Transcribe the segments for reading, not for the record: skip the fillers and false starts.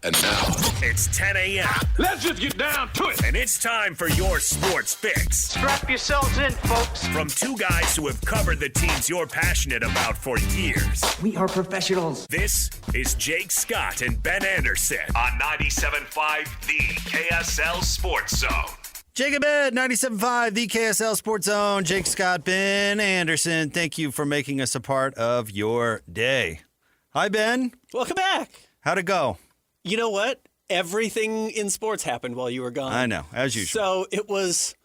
And now, it's 10 a.m. let's just get down to it. And it's time for your sports fix. Strap yourselves in, folks. From two guys who have covered the teams you're passionate about for years. We are professionals. This is Jake Scott and Ben Anderson on 97.5 The KSL Sports Zone. Jacob Ed, 97.5, the KSL Sports Zone. Jake Scott, Ben Anderson, thank you for making us a part of your day. Hi, Ben. Welcome back. How'd it go? You know what? Everything in sports happened while you were gone. I know, as usual. So it was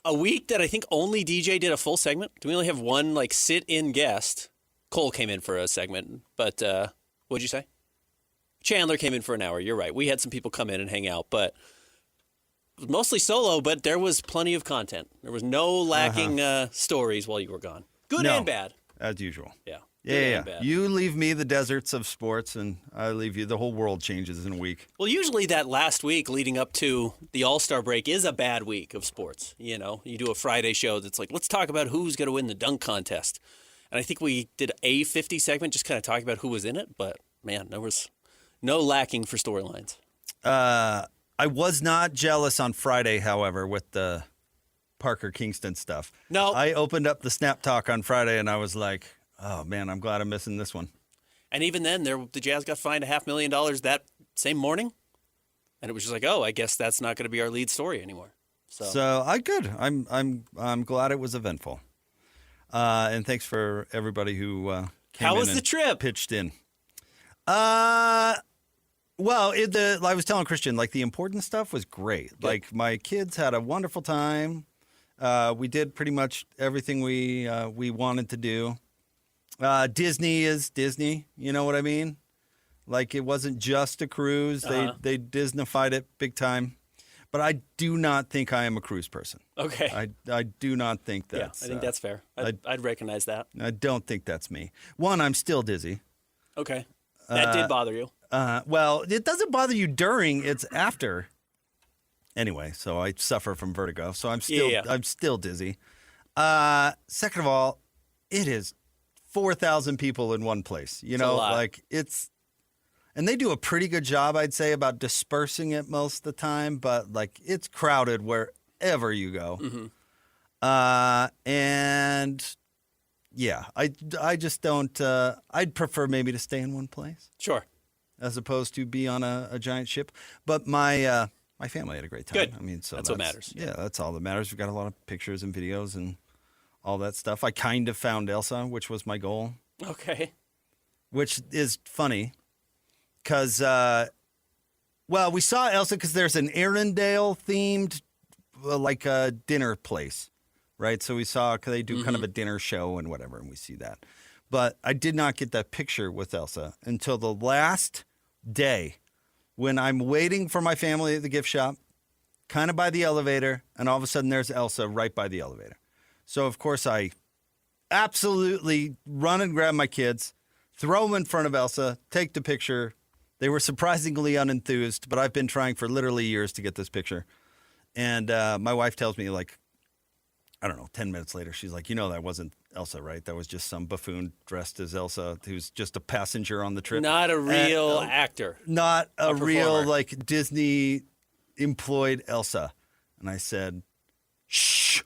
a week that I think only DJ did a full segment. We only have one sit-in guest. Cole came in for a segment, but what'd you say? Chandler came in for an hour. You're right. We had some people come in and hang out, but mostly solo, but there was plenty of content. There was no lacking stories while you were gone. Good and bad. As usual. Yeah. Yeah. You leave me the deserts of sports, and I leave you the whole world changes in a week. Well, usually that last week leading up to the All-Star break is a bad week of sports. You know, you do a Friday show that's like, let's talk about who's going to win the dunk contest. And I think we did a 50 segment just kind of talking about who was in it, but man, there was no lacking for storylines. I was not jealous on Friday, however, with the Parker Kingston stuff. No. I opened up the Snap Talk on Friday, and I was like, oh, man, I'm glad I'm missing this one. And even then, the Jazz got fined $500,000 that same morning. And it was just like, oh, I guess that's not going to be our lead story anymore. So I'm glad it was eventful. And thanks for everybody who came How in was and the trip? Pitched in. Well, I was telling Christian, the important stuff was great. Good. My kids had a wonderful time. We did pretty much everything we wanted to do. Disney is Disney, you know what I mean? It wasn't just a cruise. They Disneyfied it big time. But I do not think I am a cruise person. Okay. I do not think that's... Yeah, I think that's fair. I'd recognize that. I don't think that's me. One, I'm still dizzy. Okay. That did bother you. Well, it doesn't bother you during, it's after. Anyway, so I suffer from vertigo, so I'm still dizzy. Second of all, it is 4,000 people in one place. You know, a lot. And they do a pretty good job, I'd say, about dispersing it most of the time, but it's crowded wherever you go. Mm-hmm. And yeah, I just don't. I'd prefer maybe to stay in one place. Sure. As opposed to be on a giant ship. But my family had a great time. Good. I mean, so that's what matters. Yeah, that's all that matters. We've got a lot of pictures and videos and all that stuff. I kind of found Elsa, which was my goal. Okay. Which is funny because, we saw Elsa because there's an Arendelle themed, dinner place, right? So we saw, because they do kind of a dinner show and whatever, and we see that. But I did not get that picture with Elsa until the last day when I'm waiting for my family at the gift shop, kind of by the elevator, and all of a sudden there's Elsa right by the elevator. So, of course, I absolutely run and grab my kids, throw them in front of Elsa, take the picture. They were surprisingly unenthused, but I've been trying for literally years to get this picture. And my wife tells me, 10 minutes later, she's like, that wasn't Elsa, right? That was just some buffoon dressed as Elsa who's just a passenger on the trip. Not a real actor. Not a real, performer. Disney employed Elsa. And I said, shh.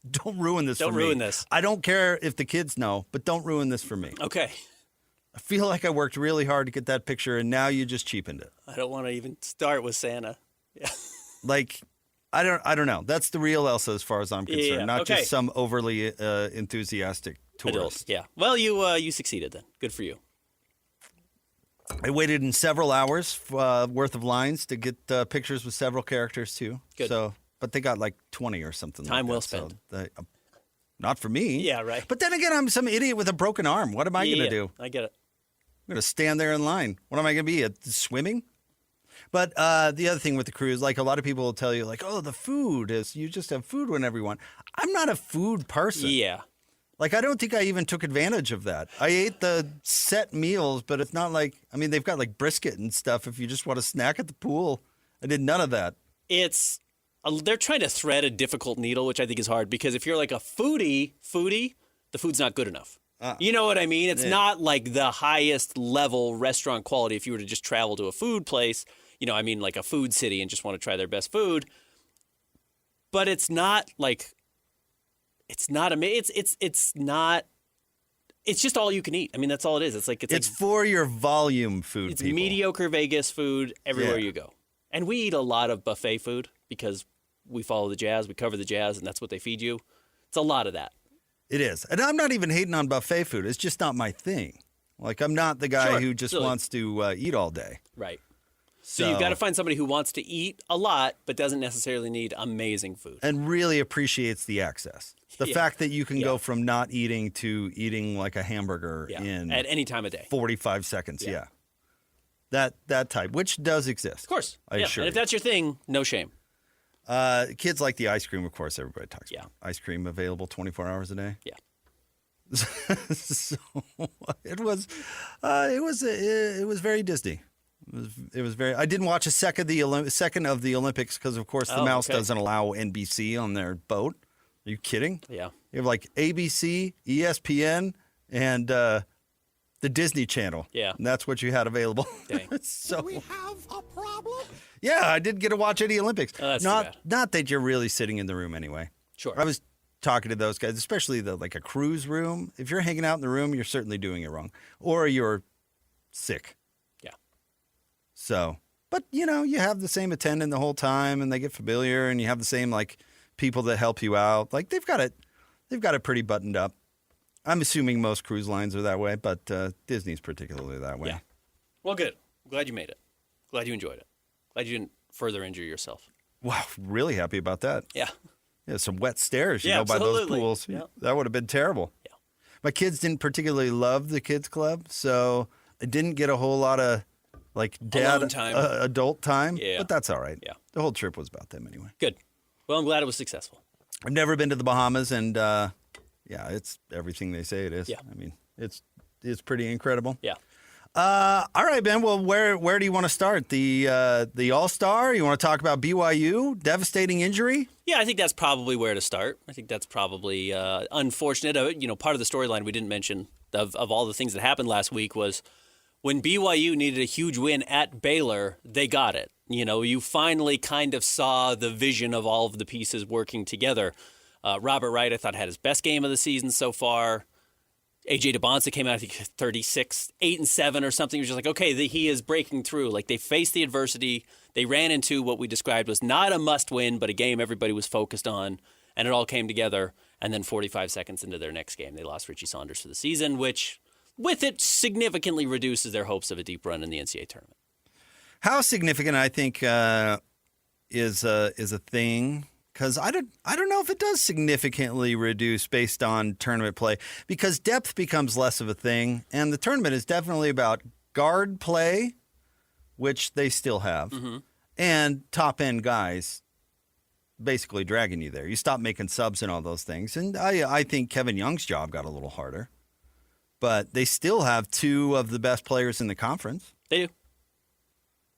Don't ruin this for me. Don't ruin this. I don't care if the kids know, but don't ruin this for me. Okay. I feel like I worked really hard to get that picture, and now you just cheapened it. I don't want to even start with Santa. Yeah. I don't know. That's the real Elsa as far as I'm concerned, not okay. just some overly enthusiastic tourist. Yeah. Well, you succeeded then. Good for you. I waited in several hours worth of lines to get pictures with several characters, too. Good. But they got 20 or something. Time well that, spent. So not for me. Yeah, right. But then again, I'm some idiot with a broken arm. What am I going to do? I get it. I'm going to stand there in line. What am I going to be, swimming? But the other thing with the cruise, a lot of people will tell you, the food is, you just have food whenever you want. I'm not a food person. Yeah. I don't think I even took advantage of that. I ate the set meals, but it's not they've got brisket and stuff if you just want to snack at the pool. I did none of that. They're trying to thread a difficult needle, which I think is hard, because if you're a foodie, the food's not good enough. You know what I mean? It's not like the highest level restaurant quality if you were to just travel to a food place. I mean like a food city and just want to try their best food. But it's not like, it's not amazing. It's not, it's just all you can eat. I mean, that's all it is. It's like for your volume food. It's people. mediocre Vegas food everywhere you go. And we eat a lot of buffet food because we follow the Jazz, we cover the Jazz, and that's what they feed you. It's a lot of that. It is. And I'm not even hating on buffet food. It's just not my thing. Like, I'm not the guy who just wants to eat all day. Right. So you've got to find somebody who wants to eat a lot but doesn't necessarily need amazing food. And really appreciates the access. The fact that you can go from not eating to eating like a hamburger in at any time of day. 45 seconds, That type, which does exist. Of course. I assure and if that's your thing, no shame. Kids like the ice cream, of course, everybody talks about. Ice cream available 24 hours a day. Yeah. So it was very Disney. It was very. I didn't watch a second of the Olympics because, of course, the mouse doesn't allow NBC on their boat. Are you kidding? Yeah. You have like ABC, ESPN, and the Disney Channel. Yeah. And that's what you had available. Dang. So We have a problem? yeah, I didn't get to watch any Olympics. Oh, that's too bad. Not that you're really sitting in the room anyway. Sure. I was talking to those guys, especially like a cruise room. If you're hanging out in the room, you're certainly doing it wrong, or you're sick. Yeah. So, but you have the same attendant the whole time, and they get familiar, and you have the same like people that help you out. Like they've got it pretty buttoned up. I'm assuming most cruise lines are that way, but Disney's particularly that way. Yeah. Well, good. I'm glad you made it. Glad you enjoyed it. Glad you didn't further injure yourself. Wow, really happy about that. Yeah. Yeah, some wet stairs, by absolutely. those pools. Yeah. That would have been terrible. Yeah. My kids didn't particularly love the kids club, so I didn't get a whole lot of like dad time. Adult time. Yeah. But that's all right. Yeah. The whole trip was about them anyway. Good. Well, I'm glad it was successful. I've never been to the Bahamas, and it's everything they say it is. Yeah. I mean, it's pretty incredible. Yeah. All right, Ben. Well, where do you want to start? The All-Star? You want to talk about BYU? Devastating injury? Yeah, I think that's probably where to start. I think that's probably unfortunate. Part of the storyline we didn't mention of all the things that happened last week was when BYU needed a huge win at Baylor, they got it. You finally kind of saw the vision of all of the pieces working together. Robert Wright, I thought, had his best game of the season so far. AJ DeBonsa came out, I think, 36, 8-7 or something. He was just like, okay, he is breaking through. Like, they faced the adversity. They ran into what we described was not a must-win, but a game everybody was focused on, and it all came together. And then 45 seconds into their next game, they lost Richie Saunders for the season, which, with it, significantly reduces their hopes of a deep run in the NCAA tournament. How significant, I think, is a thing. Because I don't know if it does significantly reduce based on tournament play, because depth becomes less of a thing, and the tournament is definitely about guard play, which they still have, and top-end guys basically dragging you there. You stop making subs and all those things, and I think Kevin Young's job got a little harder, but they still have two of the best players in the conference. They do.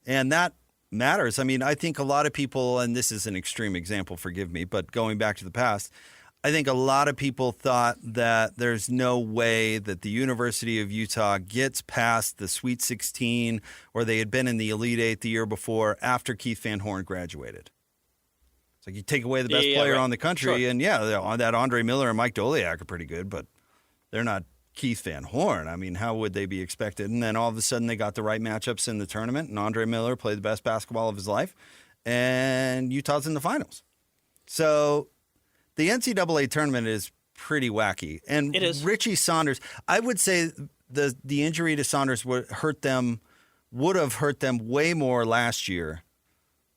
And that matters. I mean, I think a lot of people, and this is an extreme example, forgive me, but going back to the past, I think a lot of people thought that there's no way that the University of Utah gets past the Sweet 16, or they had been in the Elite Eight the year before after Keith Van Horn graduated. It's like you take away the best player on the country, and that Andre Miller and Mike Doliak are pretty good, but they're not Keith Van Horn. I mean, how would they be expected? And then all of a sudden they got the right matchups in the tournament, and Andre Miller played the best basketball of his life, and Utah's in the finals. So the NCAA tournament is pretty wacky. And it is. Richie Saunders, I would say the injury to Saunders would have hurt them way more last year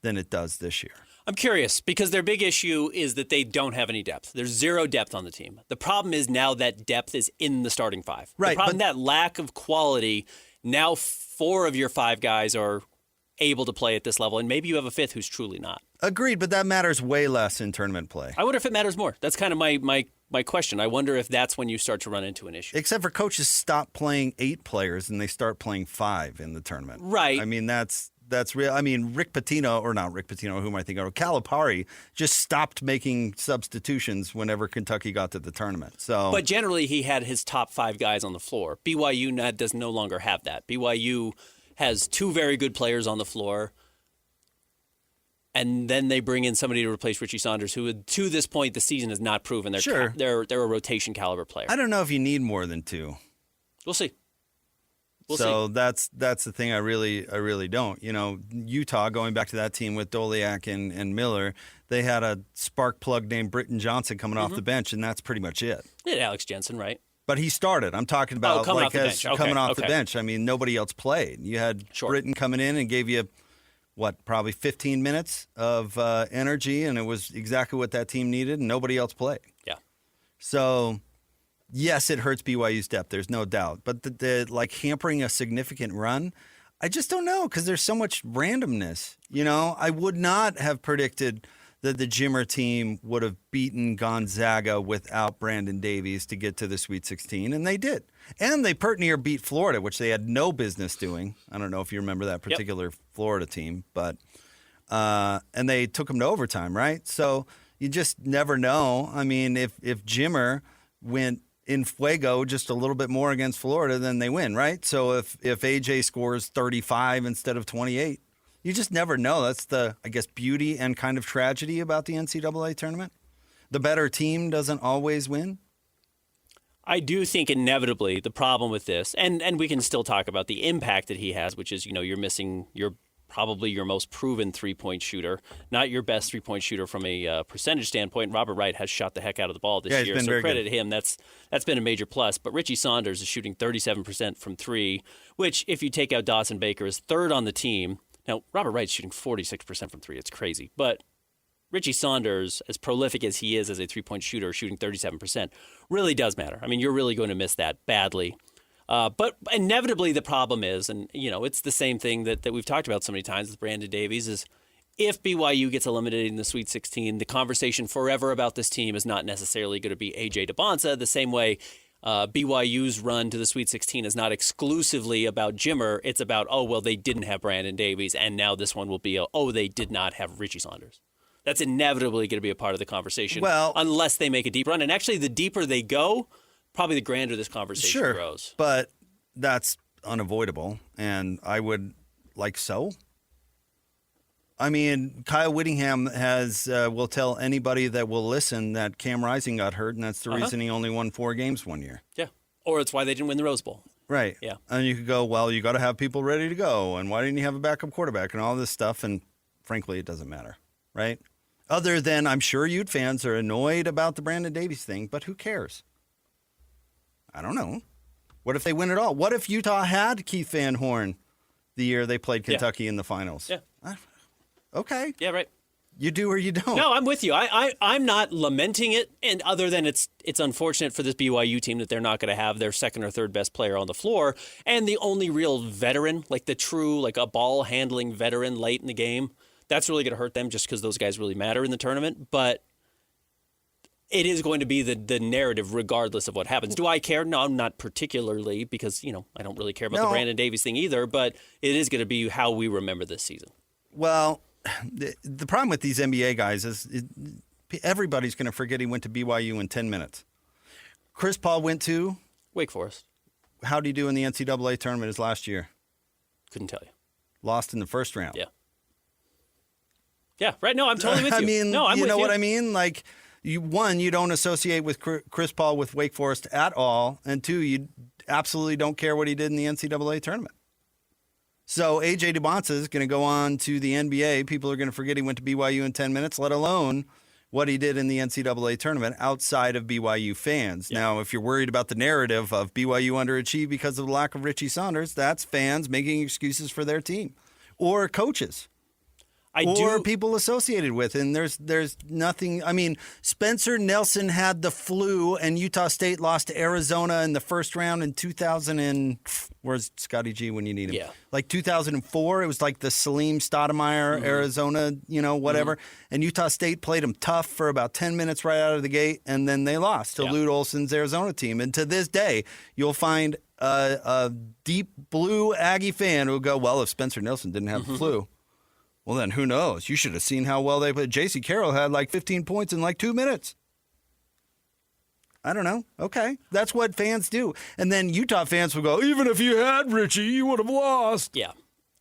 than it does this year. I'm curious because their big issue is that they don't have any depth. There's zero depth on the team. The problem is now that depth is in the starting five. Right, the problem that lack of quality, now 4 of your 5 guys are able to play at this level, and maybe you have a 5th who's truly not. Agreed, but that matters way less in tournament play. I wonder if it matters more. That's kind of my question. I wonder if that's when you start to run into an issue. Except for coaches stop playing 8 players and they start playing 5 in the tournament. Right. I mean, that's that's real. I mean, Rick Pitino, or not Rick Pitino, who am I thinking of? Calipari just stopped making substitutions whenever Kentucky got to the tournament. So, but generally, he had his top 5 guys on the floor. BYU does no longer have that. BYU has 2 very good players on the floor, and then they bring in somebody to replace Richie Saunders, who, to this point, the season has not proven they're a rotation caliber player. I don't know if you need more than 2. We'll see. We'll so see. that's the thing. I really don't. You know, Utah, going back to that team with Doliak and Miller, they had a spark plug named Britton Johnson coming off the bench, and that's pretty much it. They had Alex Jensen, right? But he started. I'm talking about coming off the bench. Coming off the bench. I mean, nobody else played. You had Britton coming in and gave you, probably 15 minutes of energy, and it was exactly what that team needed, and nobody else played. Yeah. So, yes, it hurts BYU's depth. There's no doubt. But the like hampering a significant run, I just don't know because there's so much randomness. You know, I would not have predicted that the Jimmer team would have beaten Gonzaga without Brandon Davies to get to the Sweet 16, and they did. And they pert near beat Florida, which they had no business doing. I don't know if you remember that particular Florida team, but and they took them to overtime, right? So you just never know. I mean, if Jimmer went in fuego just a little bit more against Florida, then they win, right? So if AJ scores 35 instead of 28, you just never know. That's the, I guess, beauty and kind of tragedy about the NCAA tournament. The better team doesn't always win. I do think inevitably the problem with this, and we can still talk about the impact that he has, which is, you're missing probably your most proven three-point shooter, not your best three-point shooter from a percentage standpoint. Robert Wright has shot the heck out of the ball this year, so credit him. That's been a major plus. But Richie Saunders is shooting 37% from 3, which, if you take out Dawson Baker, is 3rd on the team. Now, Robert Wright's shooting 46% from 3. It's crazy. But Richie Saunders, as prolific as he is as a three-point shooter, shooting 37%, really does matter. I mean, you're really going to miss that badly. But inevitably the problem is, and it's the same thing that we've talked about so many times with Brandon Davies, is if BYU gets eliminated in the Sweet 16, the conversation forever about this team is not necessarily going to be A.J. DeBonsa, the same way BYU's run to the Sweet 16 is not exclusively about Jimmer. It's about, they didn't have Brandon Davies, and now this one will be, they did not have Richie Saunders. That's inevitably going to be a part of the conversation, unless they make a deep run. And actually, the deeper they go, probably the grander this conversation grows. But that's unavoidable, and I would so. I mean, Kyle Whittingham will tell anybody that will listen that Cam Rising got hurt, and that's the reason he only won 4 games one year. Yeah, or it's why they didn't win the Rose Bowl. Right. Yeah. And you could go, you got to have people ready to go, and why didn't you have a backup quarterback and all this stuff? And frankly, it doesn't matter, right? Other than I'm sure Ute fans are annoyed about the Brandon Davies thing, but who cares? I don't know. What if they win it all? What if Utah had Keith Van Horn the year they played Kentucky in the finals? Yeah. Okay. Yeah, right. You do or you don't. No, I'm with you. I'm not lamenting it, and other than it's unfortunate for this BYU team that they're not going to have their second or third best player on the floor, and the only real veteran, like the true, a ball-handling veteran late in the game. That's really going to hurt them just because those guys really matter in the tournament, but it is going to be the narrative regardless of what happens. Do I care? No, not particularly because, I don't really care about the Brandon Davies thing either, but it is going to be how we remember this season. Well, the problem with these NBA guys is everybody's going to forget he went to BYU in 10 minutes. Chris Paul went to Wake Forest. How did he do in the NCAA tournament his last year? Couldn't tell you. Lost in the first round. Yeah. Yeah, right. No, I'm totally with you. I mean, no, I'm you with know you. what I mean? You don't associate with Chris Paul with Wake Forest at all, and 2, you absolutely don't care what he did in the NCAA tournament. So A.J. DeBonsa is going to go on to the NBA. People are going to forget he went to BYU in 10 minutes, let alone what he did in the NCAA tournament outside of BYU fans. Yeah. Now, if you're worried about the narrative of BYU underachieved because of the lack of Richie Saunders, that's fans making excuses for their team or coaches. or people associated with. And there's nothing. I mean, Spencer Nelson had the flu, and Utah State lost to Arizona in the first round in 2000. And where's Scotty G when you need him? Yeah. Like 2004. It was like the Salim Stoudemire, Arizona, whatever. And Utah State played them tough for about 10 minutes right out of the gate, and then they lost to Lute Olson's Arizona team. And to this day, you'll find a deep blue Aggie fan who'll go, well, if Spencer Nelson didn't have the flu, well, then who knows? You should have seen how well they played. J.C. Carroll had like 15 points in like 2 minutes. I don't know. Okay. That's what fans do. And then Utah fans will go, even if you had Richie, you would have lost. Yeah.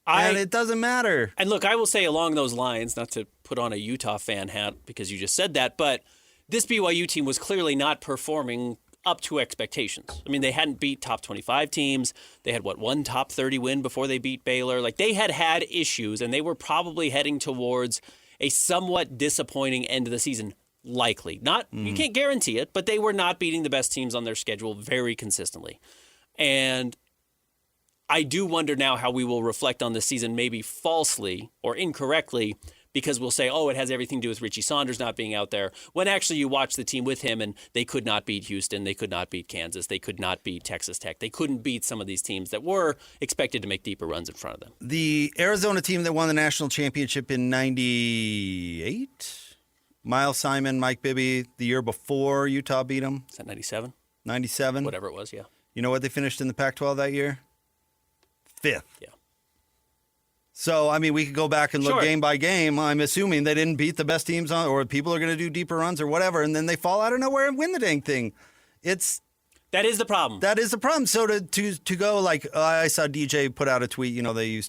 And it doesn't matter. And look, I will say along those lines, not to put on a Utah fan hat because you just said that, but this BYU team was clearly not performing up to expectations. I mean, they hadn't beat top 25 teams. They had, one top 30 win before they beat Baylor. Like, they had issues, and they were probably heading towards a somewhat disappointing end of the season, likely. Not, you can't guarantee it, but they were not beating the best teams on their schedule very consistently. And I do wonder now how we will reflect on the season, maybe falsely or incorrectly, because we'll say, it has everything to do with Richie Saunders not being out there, when actually you watch the team with him and they could not beat Houston, they could not beat Kansas, they could not beat Texas Tech. They couldn't beat some of these teams that were expected to make deeper runs in front of them. The Arizona team that won the national championship in 98, Miles Simon, Mike Bibby, the year before Utah beat them. Is that 97? 97. Whatever it was, yeah. You know what they finished in the Pac-12 that year? 5th. Yeah. So, I mean, we could go back and look game by game. I'm assuming they didn't beat the best teams on, or people are going to do deeper runs or whatever, and then they fall out of nowhere and win the dang thing. That is the problem. That is the problem. So to go like, I saw DJ put out a tweet.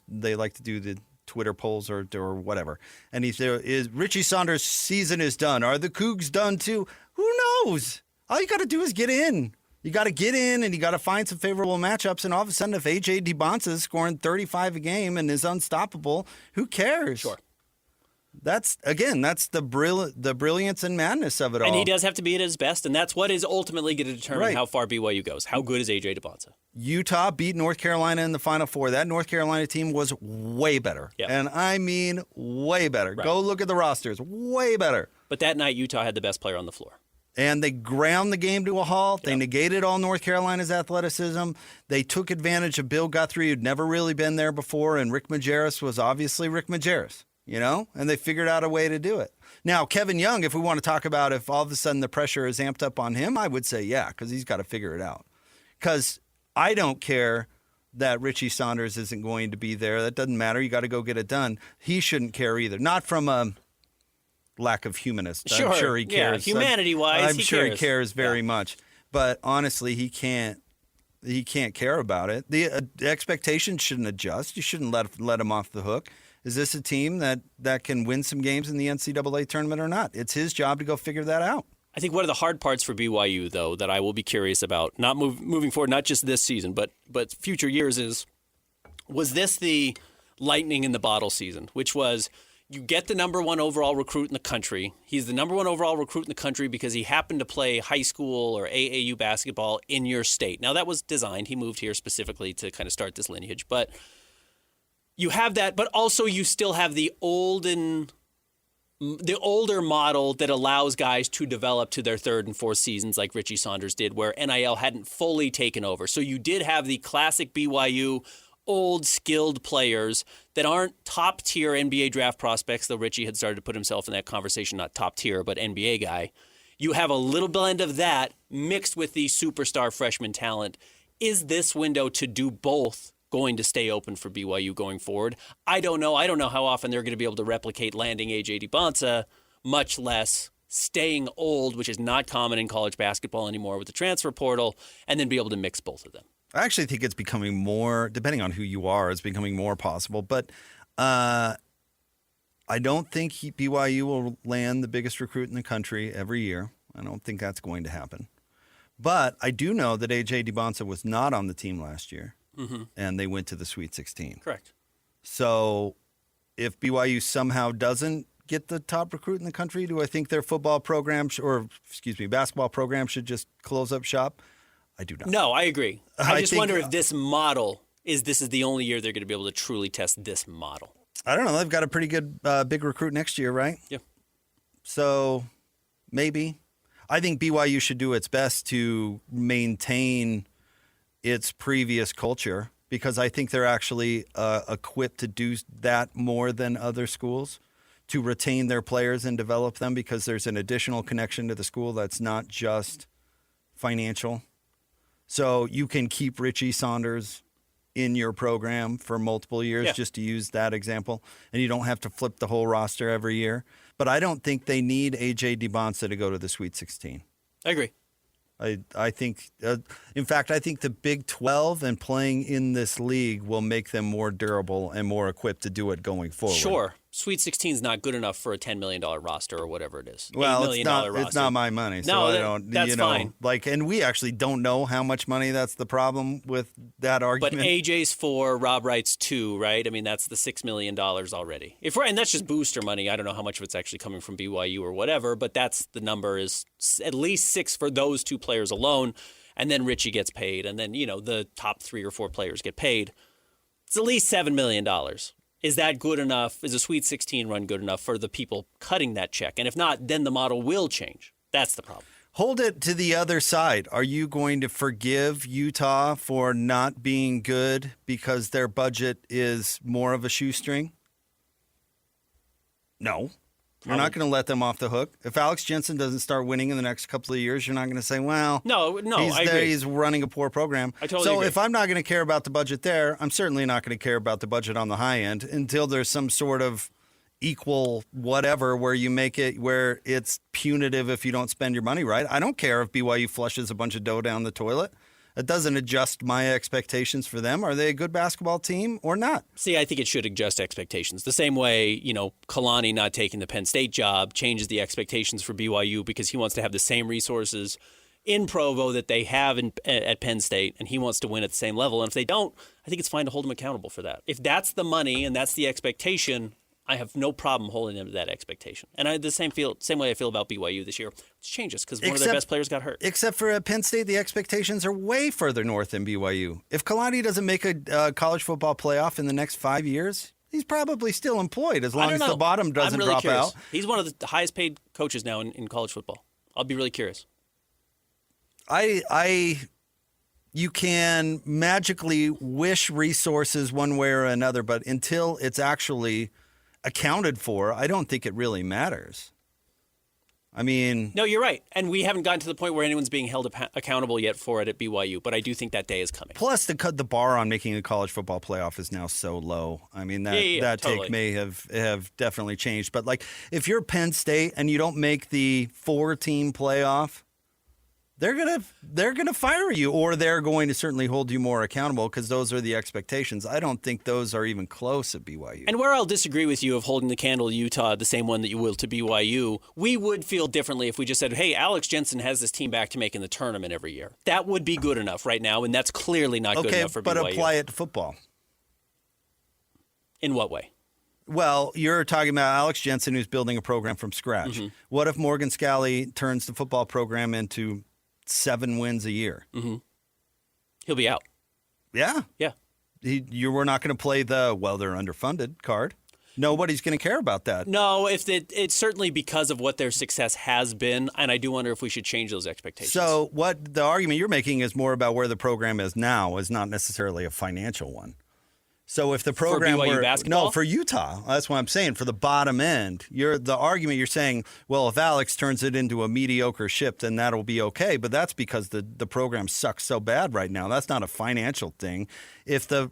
They like to do the Twitter polls or whatever, and he said, "Is Richie Saunders' season is done? Are the Cougs done too? Who knows? All you got to do is get in. You got to get in, and you got to find some favorable matchups. And all of a sudden, if A.J. DeBonsa is scoring 35 a game and is unstoppable, who cares? Sure. That's the brilliance and madness of it all. And he does have to be at his best, and that's what is ultimately going to determine how far BYU goes. How good is A.J. DeBonsa? Utah beat North Carolina in the Final Four. That North Carolina team was way better. Yep. And I mean way better. Right. Go look at the rosters. Way better. But that night, Utah had the best player on the floor. And they ground the game to a halt. Yep. They negated all North Carolina's athleticism. They took advantage of Bill Guthrie, who'd never really been there before, and Rick Majerus was obviously Rick Majerus, and they figured out a way to do it. Now, Kevin Young, if we want to talk about if all of a sudden the pressure is amped up on him, I would say yeah, because he's got to figure it out. Because I don't care that Richie Saunders isn't going to be there. That doesn't matter. You got to go get it done. He shouldn't care either. Not from a lack of humanist. Sure. I'm sure he cares. Yeah, humanity-wise, I'm sure he cares very much. But honestly, he can't care about it. The expectations shouldn't adjust. You shouldn't let him off the hook. Is this a team that can win some games in the NCAA tournament or not? It's his job to go figure that out. I think one of the hard parts for BYU, though, that I will be curious about, not moving forward, not just this season, but future years was this the lightning in the bottle season, which was you get the number one overall recruit in the country. He's the number one overall recruit in the country because he happened to play high school or AAU basketball in your state. Now, that was designed. He moved here specifically to kind of start this lineage. But you have that, but also you still have the older model that allows guys to develop to their third and fourth seasons like Richie Saunders did, where NIL hadn't fully taken over. So you did have the classic BYU old skilled players that aren't top tier NBA draft prospects, though Richie had started to put himself in that conversation, not top tier, but NBA guy. You have a little blend of that mixed with the superstar freshman talent. Is this window to do both going to stay open for BYU going forward? I don't know. I don't know how often they're going to be able to replicate landing A.J. DeBonsa, much less staying old, which is not common in college basketball anymore with the transfer portal, and then be able to mix both of them. I actually think it's becoming more, depending on who you are, it's becoming more possible. But I don't think BYU will land the biggest recruit in the country every year. I don't think that's going to happen. But I do know that A.J. DeBonsa was not on the team last year, and they went to the Sweet 16. Correct. So if BYU somehow doesn't get the top recruit in the country, do I think their basketball program should just close up shop? I do not. No, I agree. I just wonder if this is the only year they're going to be able to truly test this model. I don't know. They've got a pretty good big recruit next year, right? Yeah. So maybe. I think BYU should do its best to maintain its previous culture because I think they're actually equipped to do that more than other schools, to retain their players and develop them because there's an additional connection to the school that's not just financial. So you can keep Richie Saunders in your program for multiple years, just to use that example, and you don't have to flip the whole roster every year. But I don't think they need A.J. DeBonsa to go to the Sweet 16. I agree. I think, in fact, I think the Big 12 and playing in this league will make them more durable and more equipped to do it going forward. Sure. Sweet 16 is not good enough for a $10 million roster or whatever it is. Well, $8 million roster. It's not my money, so No, I don't. that's fine. And we actually don't know how much money. That's the problem with that argument. But AJ's 4, Rob Wright's 2, right? I mean, that's the $6 million already. And that's just booster money. I don't know how much of it's actually coming from BYU or whatever, but that's the number is at least 6 for those 2 players alone, and then Richie gets paid, and then the top 3 or 4 players get paid. It's at least $7 million. Is that good enough? Is a Sweet 16 run good enough for the people cutting that check? And if not, then the model will change. That's the problem. Hold it to the other side. Are you going to forgive Utah for not being good because their budget is more of a shoestring? No. You're not going to let them off the hook. If Alex Jensen doesn't start winning in the next couple of years, you're not going to say, well, no, I agree. He's running a poor program. I totally agree. If I'm not going to care about the budget there, I'm certainly not going to care about the budget on the high end until there's some sort of equal whatever where you make it where it's punitive if you don't spend your money right. I don't care if BYU flushes a bunch of dough down the toilet. It doesn't adjust my expectations for them. Are they a good basketball team or not? See, I think it should adjust expectations. The same way, Kalani not taking the Penn State job changes the expectations for BYU because he wants to have the same resources in Provo that they have at Penn State, and he wants to win at the same level. And if they don't, I think it's fine to hold him accountable for that. If that's the money and that's the expectation, I have no problem holding them to that expectation. And the same way I feel about BYU this year. It changes because one of their best players got hurt. Except for at Penn State, the expectations are way further north than BYU. If Kalani doesn't make a college football playoff in the next 5 years, he's probably still employed as long as the bottom doesn't really drop curious. out. He's one of the highest paid coaches now in college football. I'll be really curious. You can magically wish resources one way or another, but until it's actually accounted for, I don't think it really matters. I mean... No, you're right. And we haven't gotten to the point where anyone's being held accountable yet for it at BYU, but I do think that day is coming. Plus, the bar on making a college football playoff is now so low. I mean, that totally. Take may have definitely changed. But, if you're Penn State and you don't make the 4-team playoff, they're gonna fire you, or they're going to certainly hold you more accountable because those are the expectations. I don't think those are even close at BYU. And where I'll disagree with you of holding the candle to Utah the same one that you will to BYU, we would feel differently if we just said, hey, Alex Jensen has this team back to making the tournament every year. That would be good enough right now, and that's clearly not good enough for BYU. Okay, but apply it to football. In what way? Well, you're talking about Alex Jensen, who's building a program from scratch. Mm-hmm. What if Morgan Scalley turns the football program into 7 wins a year? Mm-hmm. He'll be out. Yeah. Yeah. You were not going to play they're underfunded card. Nobody's going to care about that. No, it's certainly because of what their success has been, and I do wonder if we should change those expectations. So what the argument you're making is more about where the program is now, is not necessarily a financial one. So if the program for BYU basketball? No, for Utah, that's what I'm saying. For the bottom end, the argument you're saying, well, if Alex turns it into a mediocre ship, then that'll be okay. But that's because the program sucks so bad right now. That's not a financial thing. If the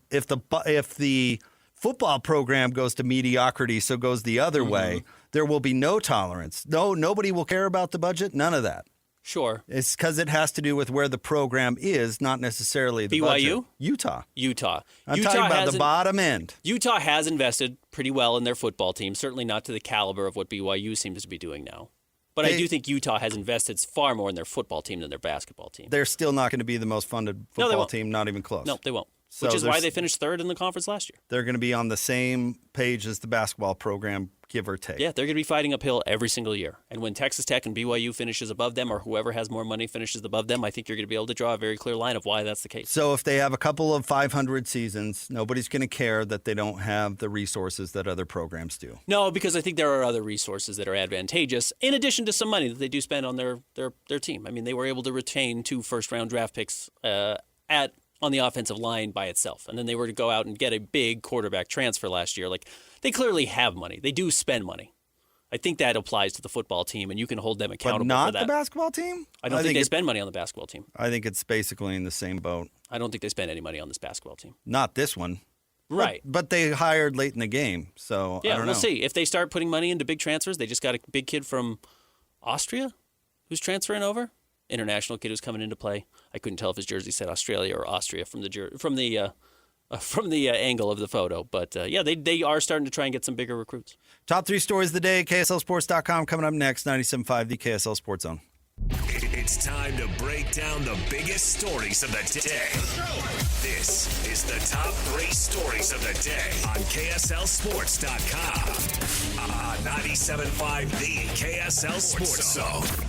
football program goes to mediocrity, so goes the other way, there will be no tolerance. Nobody will care about the budget. None of that. Sure. It's because it has to do with where the program is, not necessarily the BYU? budget. Utah. I'm talking about the bottom end. Utah has invested pretty well in their football team, certainly not to the caliber of what BYU seems to be doing now. But I do think Utah has invested far more in their football team than their basketball team. They're still not going to be the most funded football team, not even close. No, they won't. Which is why they finished 3rd in the conference last year. They're going to be on the same page as the basketball program, give or take. Yeah, they're going to be fighting uphill every single year. And when Texas Tech and BYU finishes above them, or whoever has more money finishes above them, I think you're going to be able to draw a very clear line of why that's the case. So if they have a couple of 500 seasons, nobody's going to care that they don't have the resources that other programs do. No, because I think there are other resources that are advantageous, in addition to some money that they do spend on their team. I mean, they were able to retain 2 first-round draft picks on the offensive line by itself. And then they were to go out and get a big quarterback transfer last year. Like, they clearly have money. They do spend money. I think that applies to the football team, and you can hold them accountable but not for that. the basketball team? I don't think they spend money on the basketball team. I think it's basically in the same boat. I don't think they spend any money on this basketball team. Not this one. Right. But they hired late in the game, so I don't know. We'll see. If they start putting money into big transfers, they just got a big kid from Austria who's transferring over. International kid who's coming into play. I couldn't tell if his jersey said Australia or Austria from the angle of the photo. But they are starting to try and get some bigger recruits. Top 3 stories of the day, KSLSports.com. Coming up next, 97.5, the KSL Sports Zone. It's time to break down the biggest stories of the day. This is the top 3 stories of the day on KSLSports.com. 97.5, the KSL Sports Zone.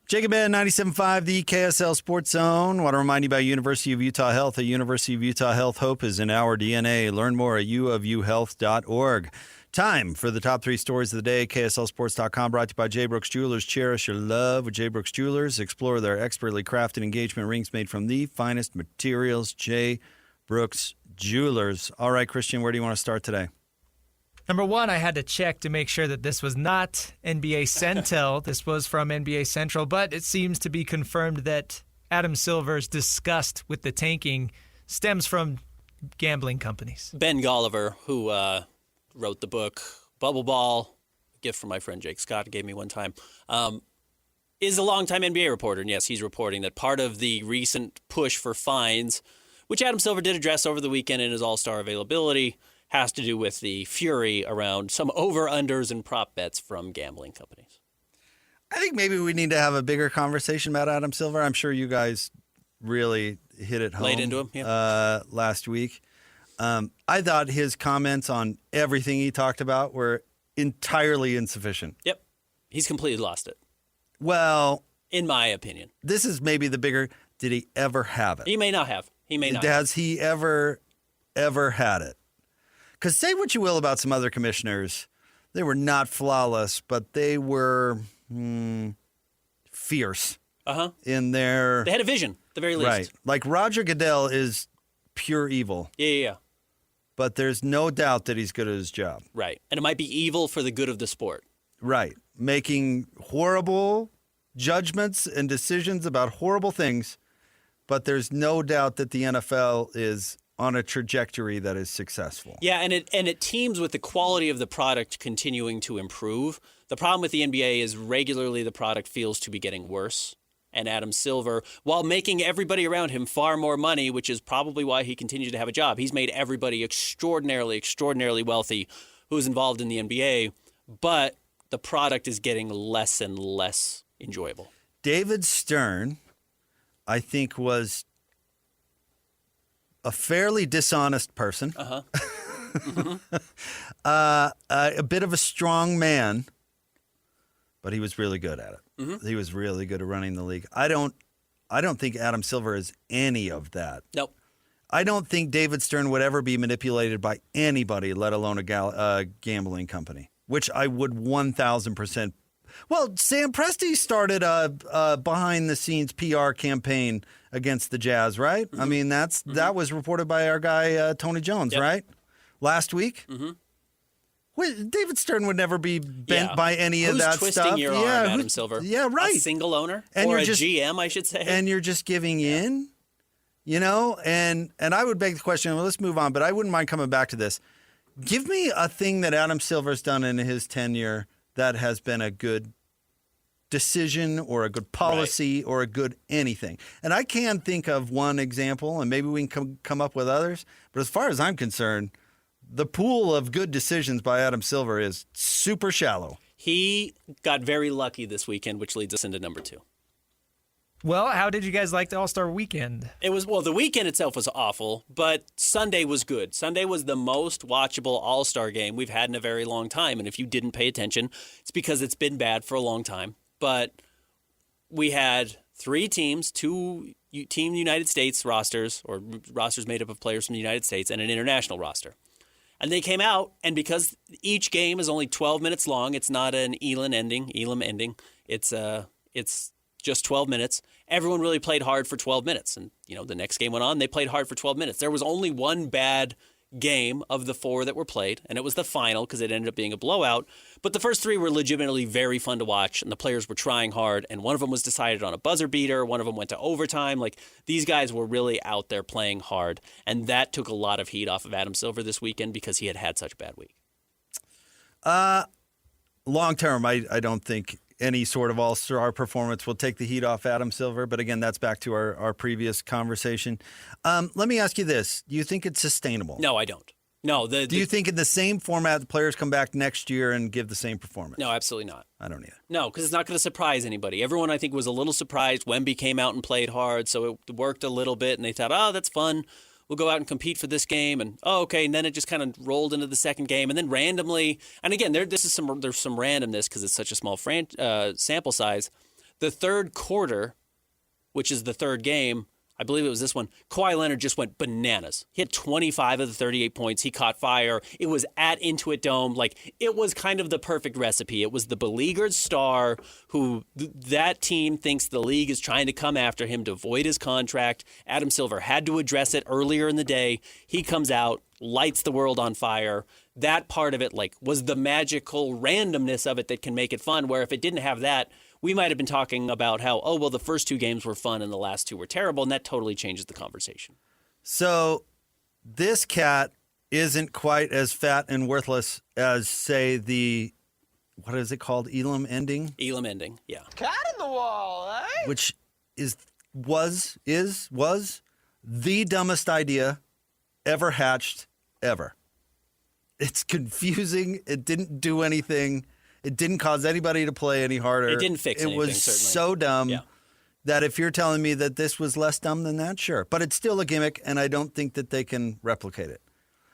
Jacob Ed, 97.5, the KSL Sports Zone. Want to remind you about University of Utah Health. At University of Utah Health, hope is in our DNA. Learn more at uofuhealth.org. Time for the top 3 stories of the day. KSLSports.com, brought to you by J. Brooks Jewelers. Cherish your love with J. Brooks Jewelers. Explore their expertly crafted engagement rings made from the finest materials. J. Brooks Jewelers. All right, Christian, where do you want to start today? Number 1, I had to check to make sure that this was not NBA Central. This was from NBA Central, but it seems to be confirmed that Adam Silver's disgust with the tanking stems from gambling companies. Ben Golliver, who wrote the book Bubble Ball, a gift from my friend Jake Scott, gave me one time, is a longtime NBA reporter. And yes, he's reporting that part of the recent push for fines, which Adam Silver did address over the weekend in his All-Star availability, has to do with the fury around some over-unders and prop bets from gambling companies. I think maybe we need to have a bigger conversation about Adam Silver. I'm sure you guys really hit it home. Laid into him, yeah. Last week. I thought his comments on everything he talked about were entirely insufficient. Yep. He's completely lost it. Well, in my opinion. This is maybe the bigger, did he ever have it? He may not have. Has he ever had it? Because say what you will about some other commissioners, they were not flawless, but they were fierce in their... They had a vision, at the very least. Right. Like Roger Goodell is pure evil. Yeah. But there's no doubt that he's good at his job. Right. And it might be evil for the good of the sport. Right. Making horrible judgments and decisions about horrible things, but there's no doubt that the NFL is on a trajectory that is successful. Yeah, and it teams with the quality of the product continuing to improve. The problem with the NBA is regularly the product feels to be getting worse. And Adam Silver, while making everybody around him far more money, which is probably why he continues to have a job, he's made everybody extraordinarily wealthy who's involved in the NBA, but the product is getting less and less enjoyable. David Stern, I think, was a fairly dishonest person. A bit of a strong man, but he was really good at it. He was really good at running the league. I don't think Adam Silver is any of that. Nope. I don't think David Stern would ever be manipulated by anybody, let alone a gambling company, which I would 1,000%. Well, Sam Presti started a behind-the-scenes PR campaign against the Jazz, right? I mean, that was reported by our guy Tony Jones, right? Last week. David Stern would never be bent by any of that stuff. Who's twisting your arm, Adam Silver? Yeah, right. A single owner? And or a GM, I should say. And you're just giving in, you know? And I would beg the question, well, let's move on, but I wouldn't mind coming back to this. Give me a thing that Adam Silver's done in his tenure that has been a good decision or a good policy or a good anything. And I can think of one example, and maybe we can come up with others. But as far as I'm concerned, the pool of good decisions by Adam Silver is super shallow. He got very lucky this weekend, which leads us into number 2. Well, how did you guys like the All-Star weekend? It was, well, the weekend itself was awful, but Sunday was good. Sunday was the most watchable All-Star game we've had in a very long time. And if you didn't pay attention, it's because it's been bad for a long time. But we had 3 teams, 2 Team United States rosters, or rosters made up of players from the United States, and an international roster. And they came out, and because each game is only 12 minutes long, it's not an Elam ending. It's just 12 minutes. Everyone really played hard for 12 minutes. And, the next game went on, they played hard for 12 minutes. There was only one bad game of the 4 that were played, and it was the final because it ended up being a blowout. But the first 3 were legitimately very fun to watch, and the players were trying hard, and one of them was decided on a buzzer beater. One of them went to overtime. Like, these guys were really out there playing hard, and that took a lot of heat off of Adam Silv this weekend because he had such a bad week. Long term, I don't think any sort of all-star performance will take the heat off Adam Silv. But again, that's back to our previous conversation. Let me ask you this. Do you think it's sustainable? No, I don't. No. Do you think in the same format the players come back next year and give the same performance? No, absolutely not. I don't either. No, because it's not going to surprise anybody. Everyone, I think, was a little surprised. Wemby came out and played hard, so it worked a little bit, and they thought, oh, that's fun. We'll go out and compete for this game, and okay, and then it just kind of rolled into the second game, and then randomly, and again, there's some randomness because it's such a small sample size. The third quarter, which is the third game, I believe it was this one, Kawhi Leonard just went bananas. He had 25 of the 38 points. He caught fire. It was at Intuit Dome. Like, it was kind of the perfect recipe. It was the beleaguered star who that team thinks the league is trying to come after him to void his contract. Adam Silv had to address it earlier in the day. He comes out, lights the world on fire. That part of it, was the magical randomness of it that can make it fun, where if it didn't have that, we might have been talking about how, the first 2 games were fun and the last 2 were terrible, and that totally changes the conversation. So this cat isn't quite as fat and worthless as, say, what is it called? Elam ending? Elam ending, yeah. Cat in the wall, eh? Which was the dumbest idea ever hatched, ever. It's confusing. It didn't do anything. It didn't cause anybody to play any harder. It didn't fix anything, It was certainly. so dumb Yeah. that if you're telling me that this was less dumb than that, sure. But it's still a gimmick, and I don't think that they can replicate it.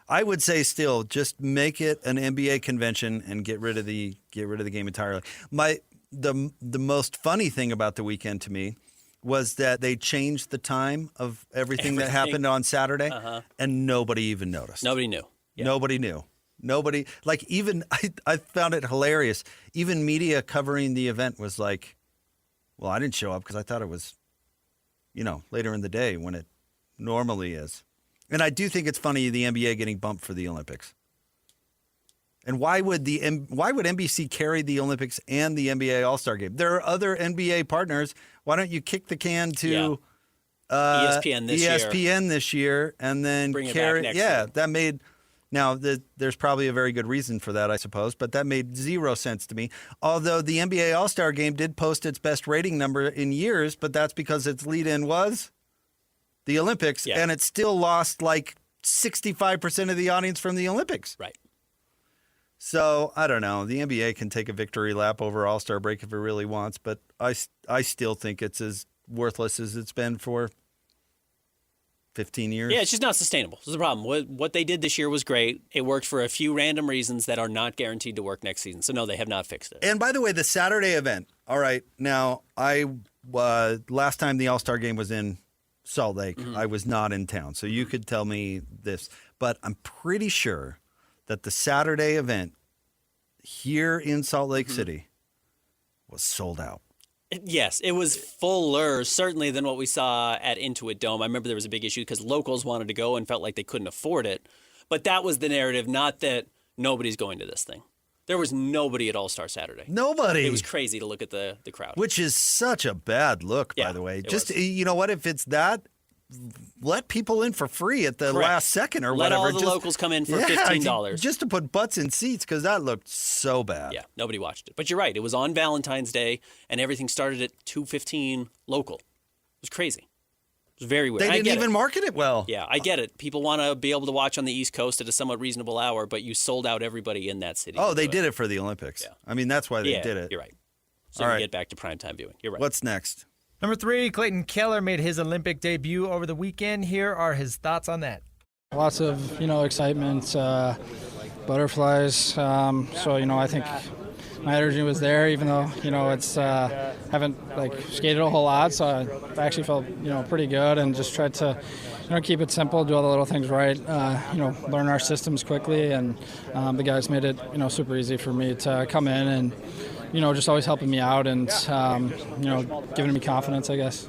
I would say still just make it an NBA convention and get rid of the game entirely. The most funny thing about the weekend to me was that they changed the time of everything that happened on Saturday, and nobody even noticed. Nobody knew. Yeah. Nobody knew. Nobody, even, I found it hilarious. Even media covering the event was like, well, I didn't show up because I thought it was, later in the day when it normally is. And I do think it's funny the NBA getting bumped for the Olympics. And why would NBC carry the Olympics and the NBA All-Star Game? There are other NBA partners. Why don't you kick the can to ESPN this year and then bring it carry? back next year. That made. Now, there's probably a very good reason for that, I suppose, but that made 0 sense to me. Although the NBA All-Star Game did post its best rating number in years, but that's because its lead-in was the Olympics, and it still lost 65% of the audience from the Olympics. Right. So, I don't know. The NBA can take a victory lap over All-Star break if it really wants, but I still think it's as worthless as it's been for 15 years. Yeah, it's just not sustainable. This is the problem. What they did this year was great. It worked for a few random reasons that are not guaranteed to work next season. So, no, they have not fixed it. And by the way, the Saturday event. All right. Now, last time the All-Star game was in Salt Lake, I was not in town. So you could tell me this. But I'm pretty sure that the Saturday event here in Salt Lake City was sold out. Yes, it was fuller, certainly, than what we saw at Intuit Dome. I remember there was a big issue because locals wanted to go and felt like they couldn't afford it. But that was the narrative, not that nobody's going to this thing. There was nobody at All-Star Saturday. Nobody. It was crazy to look at the crowd. Which is such a bad look, by the way. Just, you know what, if it's that, let people in for free at the last second or whatever. Let all the locals come in for $15. Just to put butts in seats, because that looked so bad. Yeah, nobody watched it. But you're right. It was on Valentine's Day, and everything started at 2:15 local. It was crazy. It was very weird. They didn't even market it well. Yeah, I get it. People want to be able to watch on the East Coast at a somewhat reasonable hour, but you sold out everybody in that city. Oh, they did it for the Olympics. Yeah. I mean, that's why they did it. You're right. So we get back to primetime viewing. You're right. What's next? Number 3, Clayton Keller made his Olympic debut over the weekend. Here are his thoughts on that. Lots of, excitement, butterflies. So, I think my energy was there, even though, it's haven't skated a whole lot. So I actually felt, pretty good, and just tried to, keep it simple, do all the little things right, learn our systems quickly, and the guys made it, super easy for me to come in and, just always helping me out and, giving me confidence, I guess.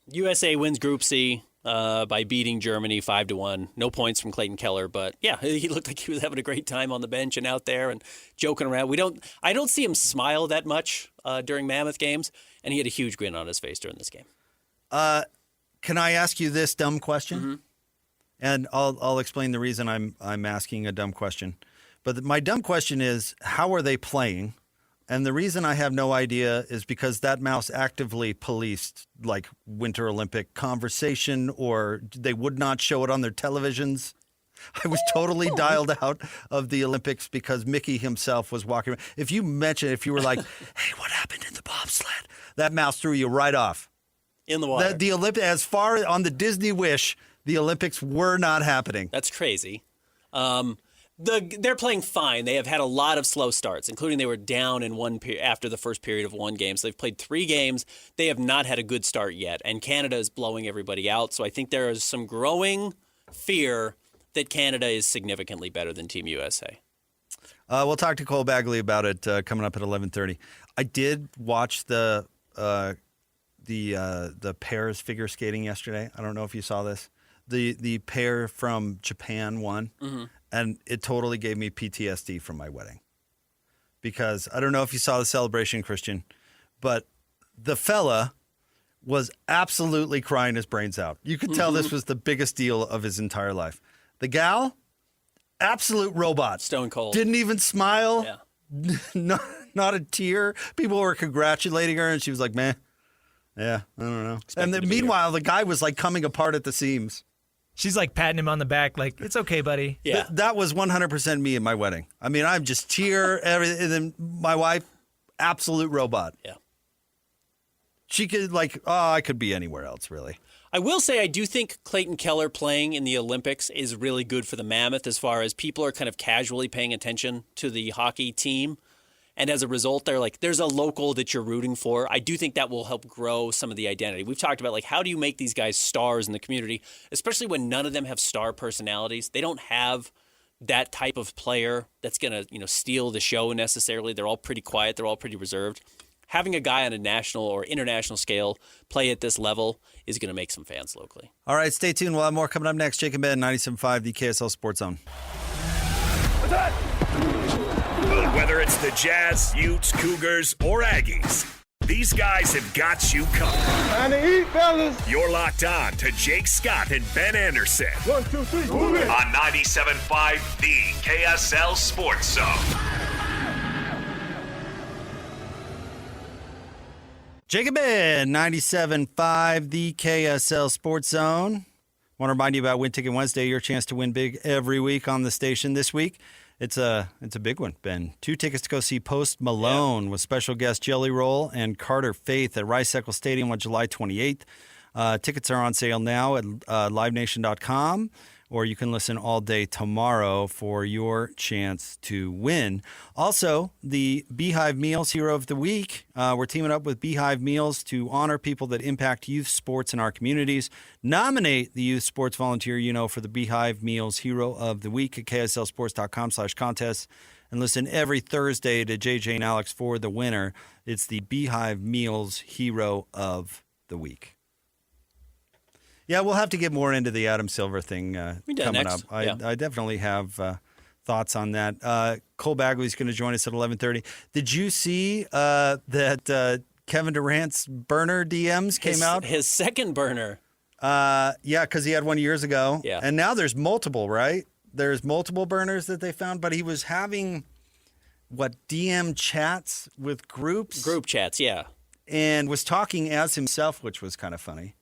USA wins Group C by beating Germany 5-1. No points from Clayton Keller, but yeah, he looked like he was having a great time on the bench and out there and joking around. I don't see him smile that much during Mammoth games, and he had a huge grin on his face during this game. Can I ask you this dumb question? Mm-hmm. And I'll explain the reason I'm asking a dumb question. But my dumb question is, how are they playing? And the reason I have no idea is because that mouse actively policed Winter Olympic conversation, or they would not show it on their televisions. I was totally dialed out of the Olympics because Mickey himself was walking around. If you were like, hey, what happened in the bobsled? That mouse threw you right off. In the water. The Olympics, as far on the Disney Wish, the Olympics were not happening. That's crazy. They're playing fine. They have had a lot of slow starts, including they were down in after the first period of one game. So they've played 3 games. They have not had a good start yet, and Canada is blowing everybody out. So I think there is some growing fear that Canada is significantly better than Team USA. We'll talk to Cole Bagley about it coming up at 11:30. I did watch the pairs figure skating yesterday. I don't know if you saw this. The pair from Japan won. Mm-hmm. And it totally gave me PTSD from my wedding. Because I don't know if you saw the celebration, Christian, but the fella was absolutely crying his brains out. You could tell this was the biggest deal of his entire life. The gal, absolute robot. Stone cold. Didn't even smile. Yeah. Not a tear. People were congratulating her, and she was like, man, yeah, I don't know. And then, meanwhile, the guy was coming apart at the seams. She's patting him on the back, it's okay, buddy. Yeah. That was 100% me at my wedding. I mean, I'm just tear, everything. And then my wife, absolute robot. Yeah. She could I could be anywhere else, really. I will say I do think Clayton Keller playing in the Olympics is really good for the Mammoth as far as people are kind of casually paying attention to the hockey team. And as a result, they're there's a local that you're rooting for. I do think that will help grow some of the identity. We've talked about how do you make these guys stars in the community, especially when none of them have star personalities. They don't have that type of player that's going to steal the show necessarily. They're all pretty quiet. They're all pretty reserved. Having a guy on a national or international scale play at this level is going to make some fans locally. All right, stay tuned. We'll have more coming up next. Jake and Ben, 97.5, the KSL Sports Zone. Whether it's the Jazz, Utes, Cougars, or Aggies, these guys have got you covered. Time to eat, fellas. You're locked on to Jake Scott and Ben Anderson 1, 2, 3, move it. on 97.5, the KSL Sports Zone. Jake and Ben, 97.5, the KSL Sports Zone. Want to remind you about Win Ticket Wednesday, your chance to win big every week on the station this week. It's a big one, Ben. 2 tickets to go see Post Malone with special guest Jelly Roll and Carter Faith at Rice-Eccles Stadium on July 28th. Tickets are on sale now at livenation.com, or you can listen all day tomorrow for your chance to win. Also, the Beehive Meals Hero of the Week. We're teaming up with Beehive Meals to honor people that impact youth sports in our communities. Nominate the youth sports volunteer for the Beehive Meals Hero of the Week at kslsports.com/contest. And listen every Thursday to JJ and Alex for the winner. It's the Beehive Meals Hero of the Week. Yeah, we'll have to get more into the Adam Silv thing coming up. I definitely have thoughts on that. Cole Bagley's going to join us at 11:30. Did you see that Kevin Durant's burner DMs came out? His second burner. Yeah, because he had one years ago. Yeah. And now there's multiple, right? There's multiple burners that they found, but he was having, DM chats with groups? Group chats, yeah. And was talking as himself, which was kind of funny.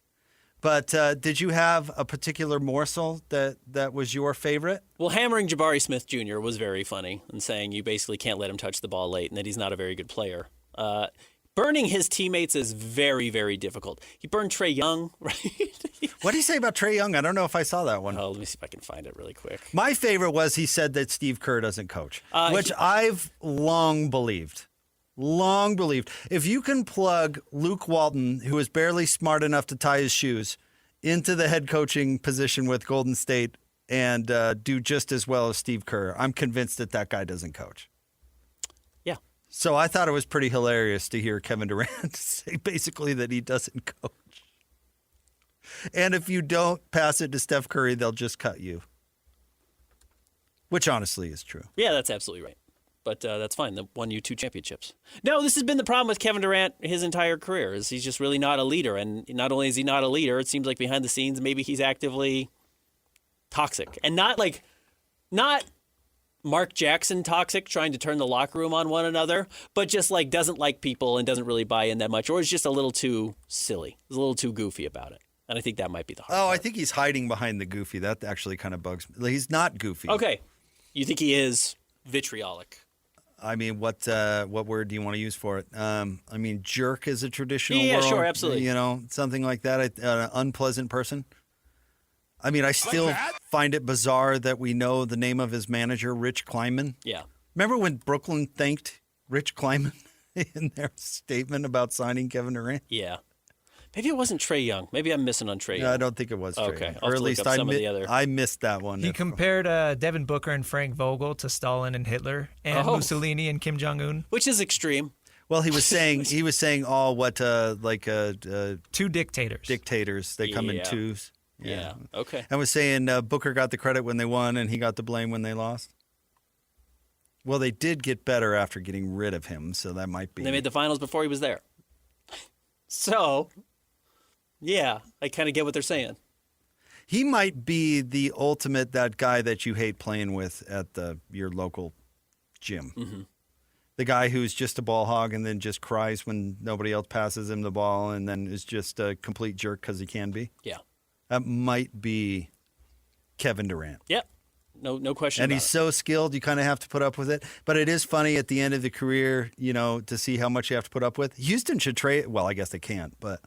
But did you have a particular morsel that was your favorite? Well, hammering Jabari Smith Jr. was very funny and saying you basically can't let him touch the ball late and that he's not a very good player. burning his teammates is very, very difficult. He burned Trae Young, right? What did he say about Trae Young? I don't know if I saw that one. Oh, let me see if I can find it really quick. My favorite was he said that Steve Kerr doesn't coach, which I've long believed. Long believed. If you can plug Luke Walton, who is barely smart enough to tie his shoes, into the head coaching position with Golden State and do just as well as Steve Kerr, I'm convinced that guy doesn't coach. Yeah. So I thought it was pretty hilarious to hear Kevin Durant say basically that he doesn't coach. And if you don't pass it to Steph Curry, they'll just cut you. Which honestly is true. Yeah, that's absolutely right. But that's fine. They won you 2 championships. No, this has been the problem with Kevin Durant his entire career. Is he's just really not a leader. And not only is he not a leader, it seems like behind the scenes, maybe he's actively toxic. And not Mark Jackson toxic, trying to turn the locker room on one another, but just like doesn't like people and doesn't really buy in that much, or is just a little too silly. He's a little too goofy about it. And I think that might be the hard part. I think he's hiding behind the goofy. That actually kind of bugs me. He's not goofy. Okay. You think he is vitriolic? I mean, what word do you want to use for it? I mean, jerk is a traditional word. Yeah, sure, absolutely. You know, something like that. An unpleasant person. I mean, I still find it bizarre that we know the name of his manager, Rich Kleiman. Yeah. Remember when Brooklyn thanked Rich Kleiman in their statement about signing Kevin Durant? Yeah. Maybe it wasn't Trae Young. Maybe I'm missing on Trae Young. No, I don't think it was Trae Okay. Young. I'll Or have at to look least up some of the other. I missed that one. He compared Devin Booker and Frank Vogel to Stalin and Hitler and Mussolini and Kim Jong-un. Which is extreme. Well, he was saying all what 2 dictators. dictators. They come in twos. Yeah. Okay. I was saying Booker got the credit when they won and he got the blame when they lost. Well, they did get better after getting rid of him, so that might be. And they made the finals before he was there. So, yeah, I kind of get what they're saying. He might be the ultimate that guy that you hate playing with at your local gym. Mm-hmm. The guy who's just a ball hog and then just cries when nobody else passes him the ball and then is just a complete jerk because he can be. Yeah. That might be Kevin Durant. Yep. No question And about he's it. so skilled, you kind of have to put up with it. But it is funny at the end of the career, you know, to see how much you have to put up with. Houston should trade. Well, I guess they can't, but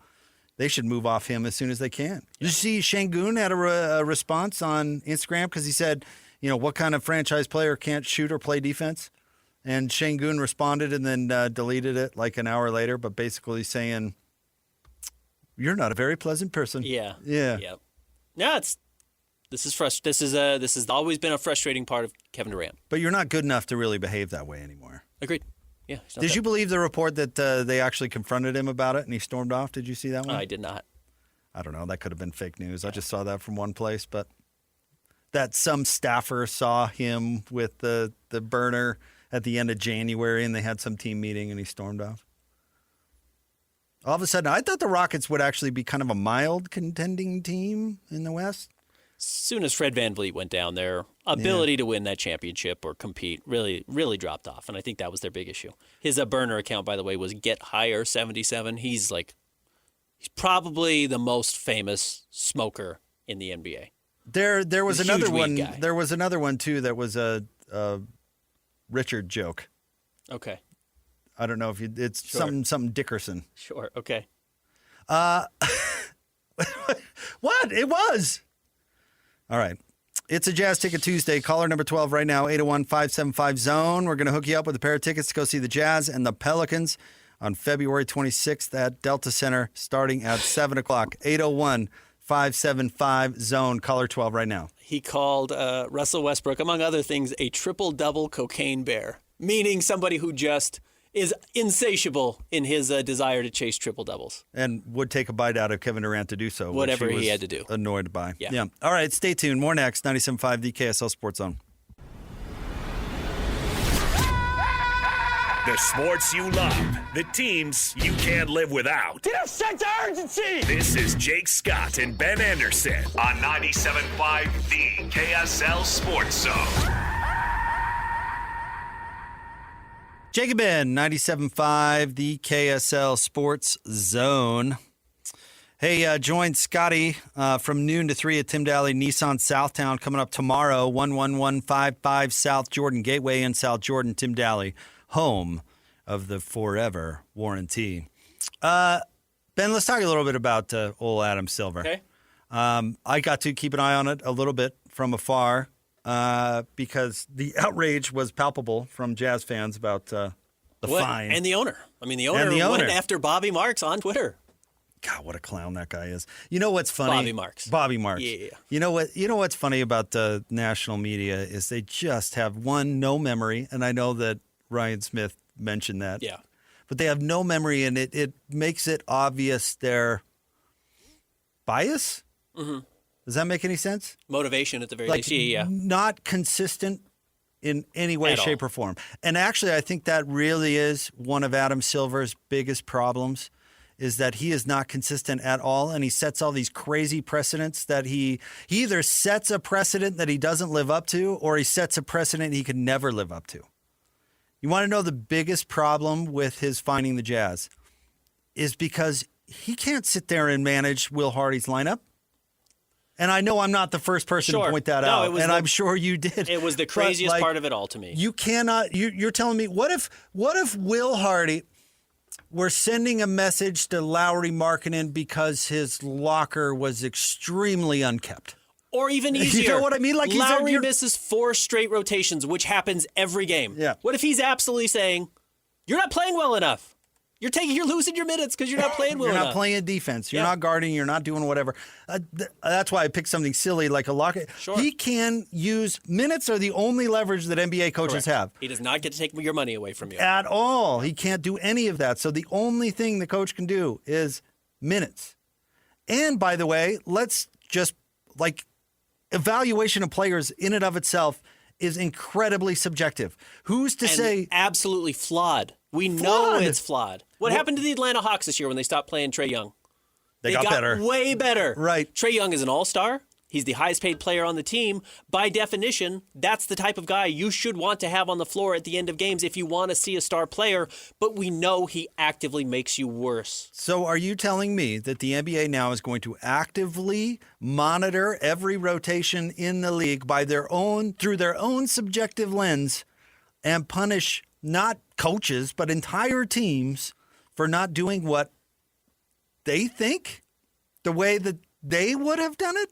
they should move off him as soon as they can. Did you see Şengün had a response on Instagram because he said, you know, what kind of franchise player can't shoot or play defense? And Şengün responded and then deleted it like an hour later, but basically saying, you're not a very pleasant person. Yeah. Yeah. Yeah. No, this has always been a frustrating part of Kevin Durant. But you're not good enough to really behave that way anymore. Agreed. Yeah. Did you believe the report that they actually confronted him about it and he stormed off? Did you see that one? I did not. I don't know. That could have been fake news. I just saw that from one place, but that some staffer saw him with the burner at the end of January and they had some team meeting and he stormed off. All of a sudden, I thought the Rockets would actually be kind of a mild contending team in the West. As soon as Fred VanVleet went down, their ability to win that championship or compete really, really dropped off, and I think that was their big issue. His burner account, by the way, was Get Higher 77. He's probably the most famous smoker in the NBA. There was He's a another huge weed one. guy. There was another one too that was a Richard joke. Okay. I don't know if it's Sure. something Dickerson. Sure. Okay. What? It was. All right. It's a Jazz Ticket Tuesday. Caller number 12 right now, 801-575-ZONE. We're going to hook you up with a pair of tickets to go see the Jazz and the Pelicans on February 26th at Delta Center starting at 7 o'clock. 801-575-ZONE. Caller 12 right now. He called Russell Westbrook, among other things, a triple-double cocaine bear, meaning somebody who just is insatiable in his desire to chase triple-doubles. And would take a bite out of Kevin Durant to do so. Whatever which he was had to do. Annoyed by. Yeah. All right, stay tuned. More next. 97.5, the KSL Sports Zone. The sports you love, the teams you can't live without. Get a sense of urgency! This is Jake Scott and Ben Anderson on 97.5, the KSL Sports Zone. Jacob Ben, 97.5, the KSL Sports Zone. Hey, join Scotty from noon to 3 at Tim Daly Nissan Southtown coming up tomorrow, 11155 South Jordan Gateway in South Jordan, Tim Daly, home of the forever warranty. Ben, let's talk a little bit about old Adam Silver. Okay. I got to keep an eye on it a little bit from afar because the outrage was palpable from Jazz fans about the fine. And the owner. I mean, the owner went after Bobby Marks on Twitter. God, what a clown that guy is. You know what's funny? Bobby Marks. Yeah. You know what's funny about the national media is they just have no memory, and I know that Ryan Smith mentioned that. Yeah. But they have no memory, and it makes it obvious their bias. Mm-hmm. Does that make any sense? Motivation at the very least. Yeah. Not consistent in any way, shape, or form. And actually, I think that really is one of Adam Silver's biggest problems is that he is not consistent at all, and he sets all these crazy precedents that he either sets a precedent that he doesn't live up to, or he sets a precedent he could never live up to. You want to know the biggest problem with his finding the Jazz is because he can't sit there and manage Will Hardy's lineup. And I know I'm not the first person to point that out, and I'm sure you did. It was the craziest part of it all to me. You cannot. You're telling me what if Will Hardy were sending a message to Lauri Markkanen because his locker was extremely unkept? Or even easier. You know what I mean? Like Lauri misses 4 straight rotations, which happens every game. Yeah. What if he's absolutely saying, "You're not playing well enough. You're losing your minutes because you're not playing well enough. You're not playing defense. You're not guarding. You're not doing whatever." That's why I picked something silly like a locker. Sure. He can use minutes are the only leverage that NBA coaches have. He does not get to take your money away from you. At all. He can't do any of that. So the only thing the coach can do is minutes. And by the way, let's just evaluation of players in and of itself is incredibly subjective. Who's to say? Absolutely flawed. We know it's flawed. What happened to the Atlanta Hawks this year when they stopped playing Trae Young? They got better. Way better. Right. Trae Young is an all-star. He's the highest paid player on the team. By definition, that's the type of guy you should want to have on the floor at the end of games if you want to see a star player, but we know he actively makes you worse. So are you telling me that the NBA now is going to actively monitor every rotation in the league through their own subjective lens and punish not coaches, but entire teams for not doing what they think the way that they would have done it?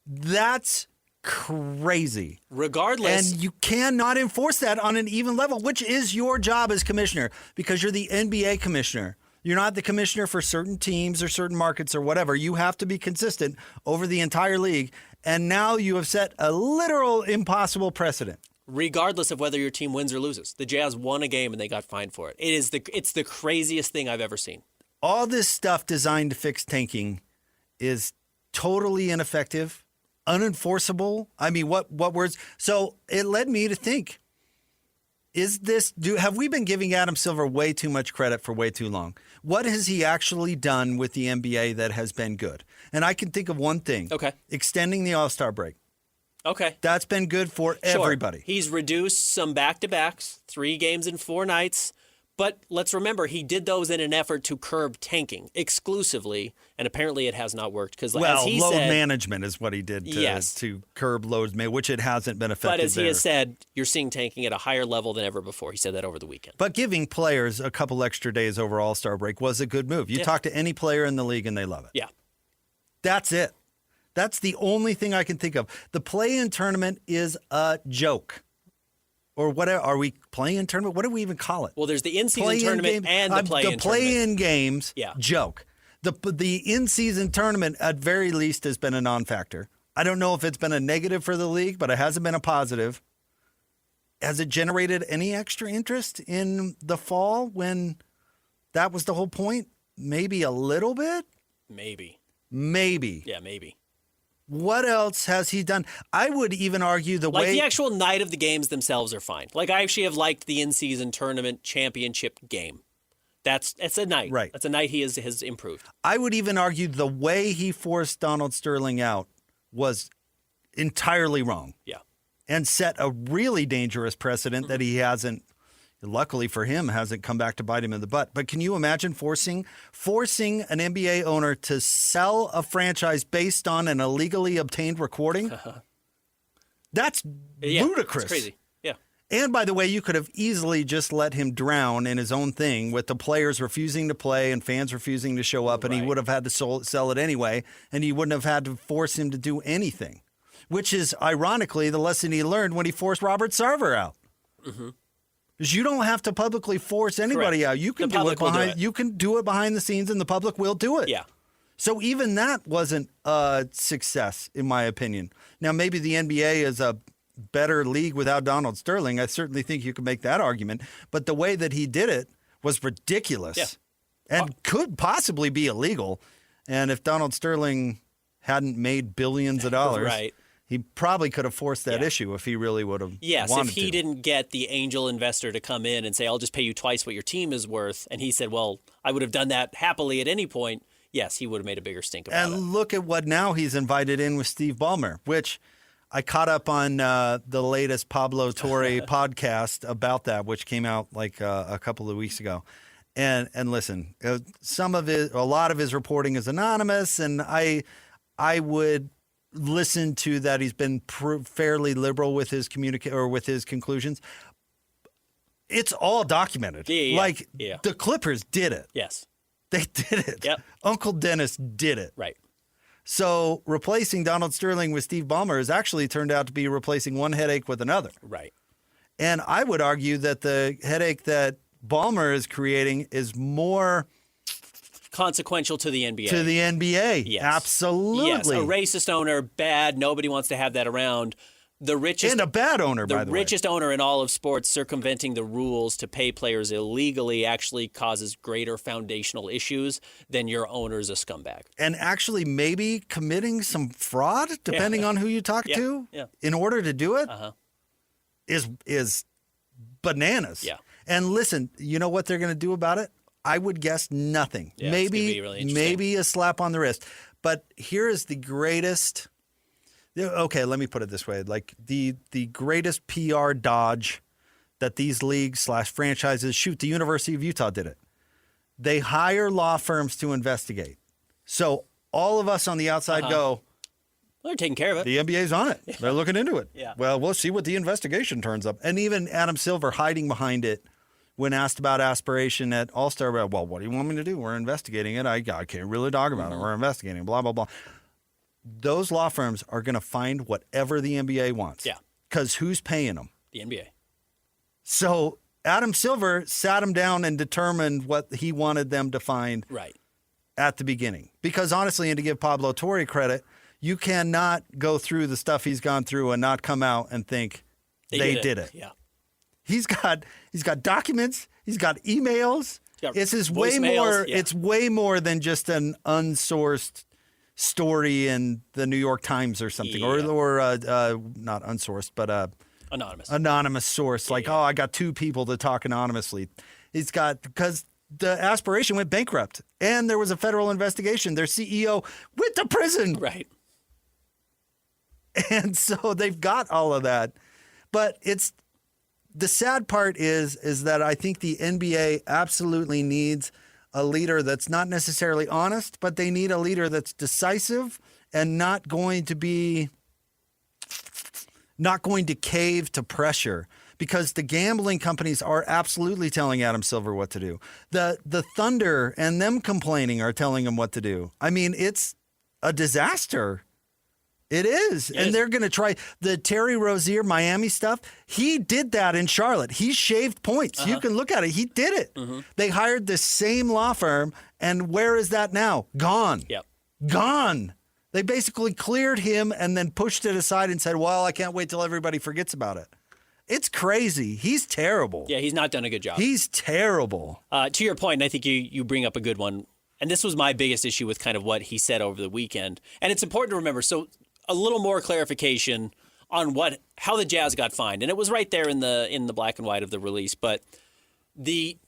That's crazy. Regardless. And you cannot enforce that on an even level, which is your job as commissioner because you're the NBA commissioner. You're not the commissioner for certain teams or certain markets or whatever. You have to be consistent over the entire league. And now you have set a literal impossible precedent. Regardless of whether your team wins or loses. The Jazz won a game and they got fined for it. It's the craziest thing I've ever seen. All this stuff designed to fix tanking is totally ineffective, unenforceable. I mean, what words? So it led me to think, have we been giving Adam Silver way too much credit for way too long? What has he actually done with the NBA that has been good? And I can think of one thing. Okay. Extending the All-Star break. Okay. That's been good for everybody. He's reduced some back-to-backs, 3 games in 4 nights. But let's remember, he did those in an effort to curb tanking exclusively, and apparently it has not worked. Because as he load said, management is what he did to curb loads, which it hasn't been effective. But as he has said, you're seeing tanking at a higher level than ever before. He said that over the weekend. But giving players a couple extra days over All-Star break was a good move. You talk to any player in the league and they love it. Yeah. That's it. That's the only thing I can think of. The play-in tournament is a joke. Or whatever. Are we play-in tournament? What do we even call it? Well, there's the in-season tournament and the play-in tournament. The play-in games, yeah. Joke. The in-season tournament, at very least, has been a non-factor. I don't know if it's been a negative for the league, but it hasn't been a positive. Has it generated any extra interest in the fall when that was the whole point? Maybe a little bit? Maybe. Yeah, maybe. What else has he done? I would even argue the actual night of the games themselves are fine. I actually have liked the in-season tournament championship game. It's a night. Right. That's a night he has improved. I would even argue the way he forced Donald Sterling out was entirely wrong. Yeah. And set a really dangerous precedent that he hasn't, luckily for him, hasn't come back to bite him in the butt. But can you imagine forcing an NBA owner to sell a franchise based on an illegally obtained recording? That's ludicrous. It's crazy. Yeah. And by the way, you could have easily just let him drown in his own thing with the players refusing to play and fans refusing to show up, and he would have had to sell it anyway, and he wouldn't have had to force him to do anything, which is, ironically, the lesson he learned when he forced Robert Sarver out. Because you don't have to publicly force anybody out. You can do it behind. You can do it behind the scenes, and the public will do it. Yeah. So even that wasn't a success, in my opinion. Now, maybe the NBA is a better league without Donald Sterling. I certainly think you could make that argument. But the way that he did it was ridiculous and could possibly be illegal. And if Donald Sterling hadn't made billions of dollars, he probably could have forced that issue if he really would have wanted if he didn't get the angel investor to come in and say, I'll just pay you twice what your team is worth, and he said, well, I would have done that happily at any point, yes, he would have made a bigger stink about it. And look at what now he's invited in with Steve Ballmer, which I caught up on the latest Pablo Torre podcast about that, which came out like a couple of weeks ago. And listen, a lot of his reporting is anonymous, and I would listen to that. He's been fairly liberal with his with his conclusions. It's all documented. The Clippers did it. Yes. They did it. Yep. Uncle Dennis did it. Right. So replacing Donald Sterling with Steve Ballmer has actually turned out to be replacing one headache with another. Right. And I would argue that the headache that Ballmer is creating is more consequential to the NBA. To the NBA. Yes. Absolutely. Yes. A racist owner, bad. Nobody wants to have that around. The richest and a bad owner, by the way. The richest owner in all of sports circumventing the rules to pay players illegally actually causes greater foundational issues than your owner's a scumbag. And actually maybe committing some fraud, depending on who you talk to, in order to do it, is bananas. Yeah. And listen, you know what they're going to do about it? I would guess nothing. Yeah, maybe maybe a slap on the wrist. But here is the greatest. Okay, let me put it this way. Like the greatest PR dodge that these leagues / franchises shoot, the University of Utah did it. They hire law firms to investigate. So all of us on the outside go, well, they're taking care of it. The NBA's on it. They're looking into it. Yeah. Well, we'll see what the investigation turns up. And even Adam Silv hiding behind it when asked about aspiration at All-Star, well, what do you want me to do? We're investigating it. I can't really talk about it. We're investigating, blah, blah, blah. Those law firms are going to find whatever the NBA wants. Yeah. Because who's paying them? The NBA. So Adam Silv sat them down and determined what he wanted them to find at the beginning. Because honestly, and to give Pablo Torre credit, you cannot go through the stuff he's gone through and not come out and think they did it. Yeah. He's got documents. He's got emails. It's way more. Yeah. It's way more than just an unsourced story in the New York Times or something, or not unsourced, but anonymous source. Like, I got two people to talk anonymously. Because the aspiration went bankrupt, and there was a federal investigation. Their CEO went to prison, right? And so they've got all of that, but it's. The sad part is that I think the NBA absolutely needs a leader that's not necessarily honest, but they need a leader that's decisive and not going to cave to pressure, because the gambling companies are absolutely telling Adam Silv what to do. The Thunder and them complaining are telling him what to do. I mean, it's a disaster. It is. And they're going to try the Terry Rozier Miami stuff. He did that in Charlotte. He shaved points. You can look at it. He did it. They hired the same law firm. And where is that now? Gone. Yep. Gone. They basically cleared him and then pushed it aside and said, well, I can't wait till everybody forgets about it. It's crazy. He's terrible. Yeah, he's not done a good job. He's terrible. To your point, and I think you bring up a good one. And this was my biggest issue with kind of what he said over the weekend. And it's important to remember. So a little more clarification on how the Jazz got fined, and it was right there in the black and white of the release. But the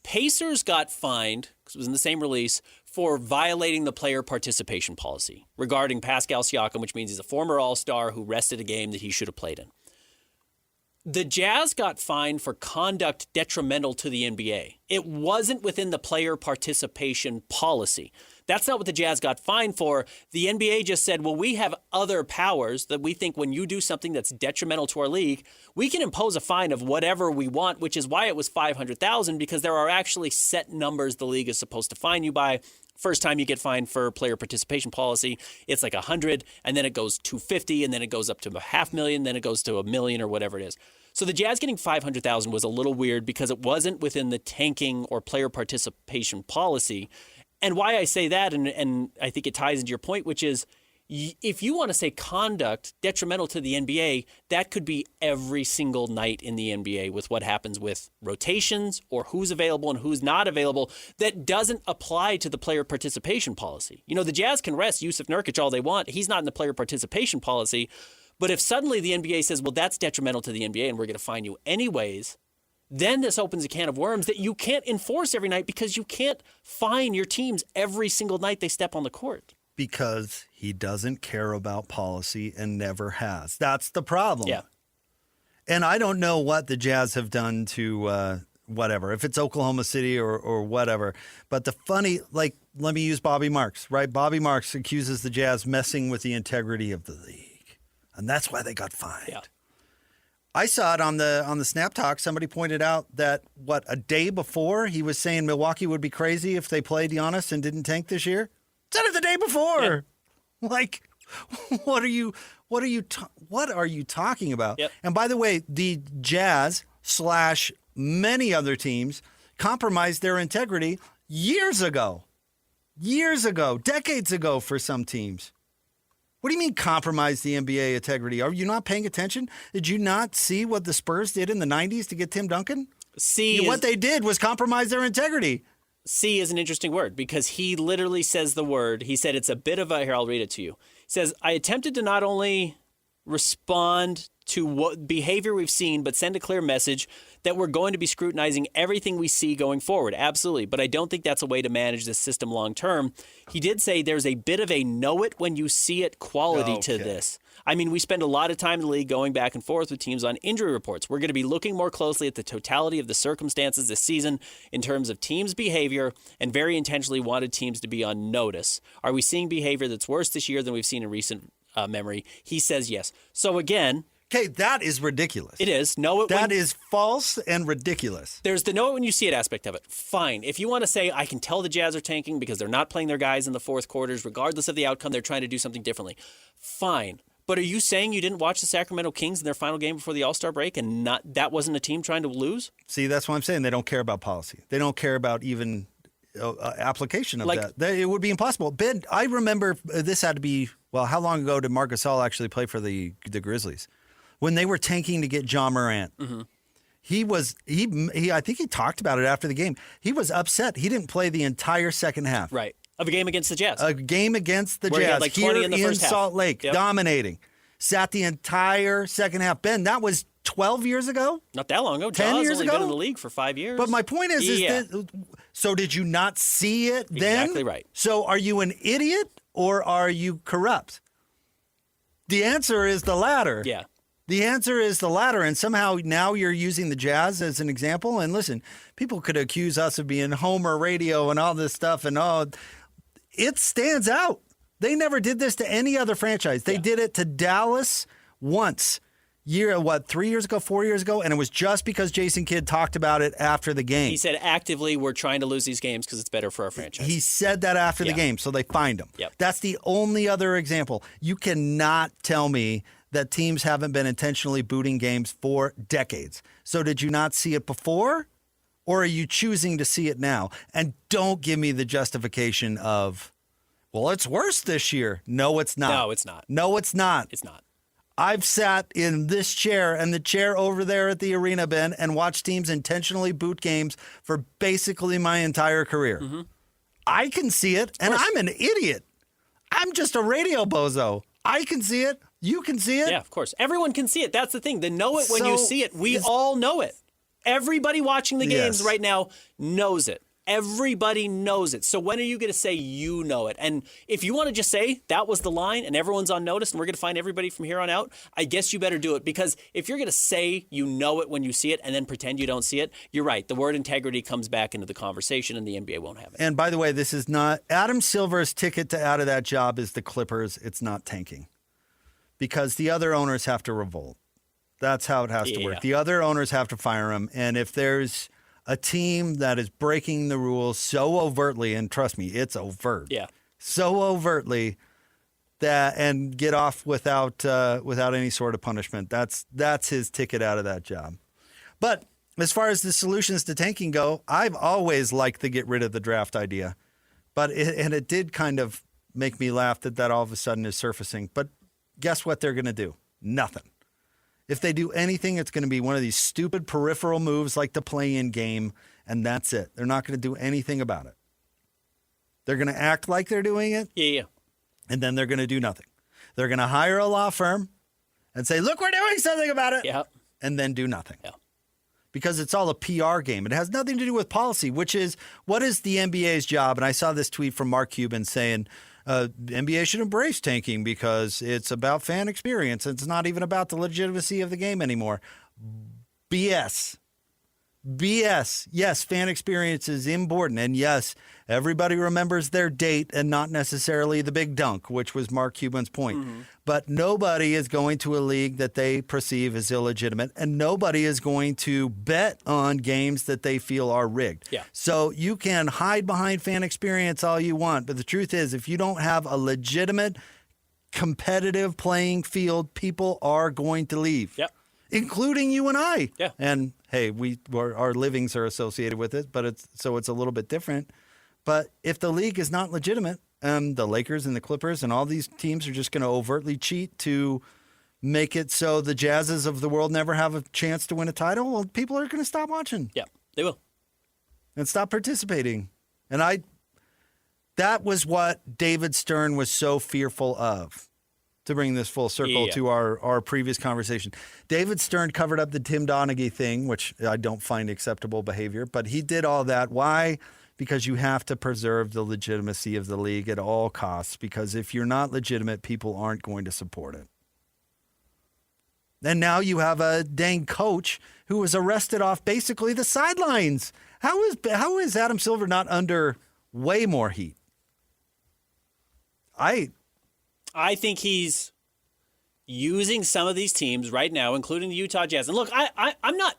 Pacers got fined, because it was in the same release, for violating the player participation policy regarding Pascal Siakam, which means he's a former All-Star who rested a game that he should have played in. The Jazz got fined for conduct detrimental to the NBA. It wasn't within the player participation policy. That's not what the Jazz got fined for. The NBA just said, well, we have other powers that we think when you do something that's detrimental to our league, we can impose a fine of whatever we want, which is why it was $500,000, because there are actually set numbers the league is supposed to fine you by. First time you get fined for player participation policy, it's like $100, and then it goes to $50, and then it goes up to $500,000, then it goes to $1 million or whatever it is. So the Jazz getting $500,000 was a little weird because it wasn't within the tanking or player participation policy. And why I say that, and I think it ties into your point, which is if you want to say conduct detrimental to the NBA, that could be every single night in the NBA with what happens with rotations or who's available and who's not available that doesn't apply to the player participation policy. You know, the Jazz can rest Yusuf Nurkic all they want. He's not in the player participation policy. But if suddenly the NBA says, well, that's detrimental to the NBA and we're going to fine you anyways, then this opens a can of worms that you can't enforce every night because you can't fine your teams every single night they step on the court. Because he doesn't care about policy and never has. That's the problem. Yeah. And I don't know what the Jazz have done to whatever, if it's Oklahoma City or whatever. But the funny, like, let me use Bobby Marks, right? Bobby Marks accuses the Jazz messing with the integrity of the league. And that's why they got fined. Yeah. I saw it on the Snap Talk. Somebody pointed out that, a day before, he was saying Milwaukee would be crazy if they played Giannis and didn't tank this year? Said it the day before. Yeah. Like, what are you talking about? Yep. And by the way, the Jazz / many other teams compromised their integrity years ago, decades ago for some teams. What do you mean compromise the NBA integrity? Are you not paying attention? Did you not see what the Spurs did in the 90s to get Tim Duncan? What they did was compromise their integrity. C is an interesting word because he literally says the word. He said it's a bit of a, here, I'll read it to you. He says, I attempted to not only respond to what behavior we've seen, but send a clear message that we're going to be scrutinizing everything we see going forward. Absolutely. But I don't think that's a way to manage this system long term. He did say there's a bit of a know it when you see it quality to this. I mean, we spend a lot of time in the league going back and forth with teams on injury reports. We're going to be looking more closely at the totality of the circumstances this season in terms of teams' behavior and very intentionally wanted teams to be on notice. Are we seeing behavior that's worse this year than we've seen in recent memory? He says yes. So again... Okay, that is ridiculous. It is. That is false and ridiculous. There's the know it when you see it aspect of it. Fine. If you want to say, I can tell the Jazz are tanking because they're not playing their guys in the fourth quarters, regardless of the outcome, they're trying to do something differently. Fine. But are you saying you didn't watch the Sacramento Kings in their final game before the All-Star break and that wasn't a team trying to lose? See, that's what I'm saying. They don't care about policy. They don't care about even application of that. It would be impossible. Ben, I remember this had to be, how long ago did Marc Gasol actually play for the Grizzlies? When they were tanking to get John Morant. Mm-hmm. I think he talked about it after the game. He was upset. He didn't play the entire second half. Right. Of a game against the Jazz. A game against the Where Jazz. He had like 20 here in the first half. Salt Lake, yep. Dominating. Sat the entire second half. Ben, that was 12 years ago? Not that long ago. 10 years only ago? Been in the league for 5 years. But my point is so did you not see it then? Exactly right. So are you an idiot or are you corrupt? The answer is the latter. Yeah. The answer is the latter, and somehow now you're using the Jazz as an example. And listen, people could accuse us of being Homer radio and all this stuff, and it stands out. They never did this to any other franchise. They did it to Dallas once, 3 years ago, 4 years ago, and it was just because Jason Kidd talked about it after the game. He said actively, we're trying to lose these games because it's better for our franchise. He said that after the game, so they fined him. Yep. That's the only other example. You cannot tell me that teams haven't been intentionally booting games for decades. So did you not see it before? Or are you choosing to see it now? And don't give me the justification of, it's worse this year. No, it's not. No, it's not. No, it's not. It's not. I've sat in this chair and the chair over there at the arena, Ben, and watched teams intentionally boot games for basically my entire career. Mm-hmm. I can see it, and I'm an idiot. I'm just a radio bozo. I can see it. You can see it. Yeah, of course. Everyone can see it. That's the thing. The know it when you see it. We all know it. Everybody watching the games right now knows it. Everybody knows it. So when are you going to say you know it? And if you want to just say that was the line and everyone's on notice and we're going to find everybody from here on out, I guess you better do it. Because if you're going to say you know it when you see it and then pretend you don't see it, you're right. The word integrity comes back into the conversation and the NBA won't have it. And by the way, this is not Adam Silver's ticket to out of that job is the Clippers. It's not tanking. Because the other owners have to revolt. That's how it has to work. The other owners have to fire him. And if there's a team that is breaking the rules so overtly, and trust me, it's overt. Yeah. So overtly that and get off without any sort of punishment. That's his ticket out of that job. But as far as the solutions to tanking go, I've always liked the get rid of the draft idea. But it did kind of make me laugh that all of a sudden is surfacing. But guess what they're going to do? Nothing. If they do anything, it's going to be one of these stupid peripheral moves like the play-in game, and that's it. They're not going to do anything about it. They're going to act like they're doing it, and then they're going to do nothing. They're going to hire a law firm and say, look, we're doing something about it, and then do nothing. Because it's all a PR game. It has nothing to do with policy, which is, what is the NBA's job? And I saw this tweet from Mark Cuban saying, the NBA should embrace tanking because it's about fan experience. It's not even about the legitimacy of the game anymore. BS. Yes, fan experience is important. And yes, everybody remembers their date and not necessarily the big dunk, which was Mark Cuban's point. Mm-hmm. But nobody is going to a league that they perceive as illegitimate, and nobody is going to bet on games that they feel are rigged. Yeah. So you can hide behind fan experience all you want, but the truth is, if you don't have a legitimate, competitive playing field, people are going to leave. Yep. Including you and I. Yeah. And hey, our livings are associated with it, but it's a little bit different. But if the league is not legitimate, the Lakers and the Clippers and all these teams are just going to overtly cheat to make it so the Jazzes of the world never have a chance to win a title, well, people are going to stop watching. Yeah, they will. And stop participating. And that was what David Stern was so fearful of. To bring this full circle to our previous conversation. David Stern covered up the Tim Donaghy thing, which I don't find acceptable behavior, but he did all that. Why? Because you have to preserve the legitimacy of the league at all costs, because if you're not legitimate, people aren't going to support it. And now you have a dang coach who was arrested off basically the sidelines. How is Adam Silver not under way more heat? I think he's using some of these teams right now, including the Utah Jazz. And look, I'm not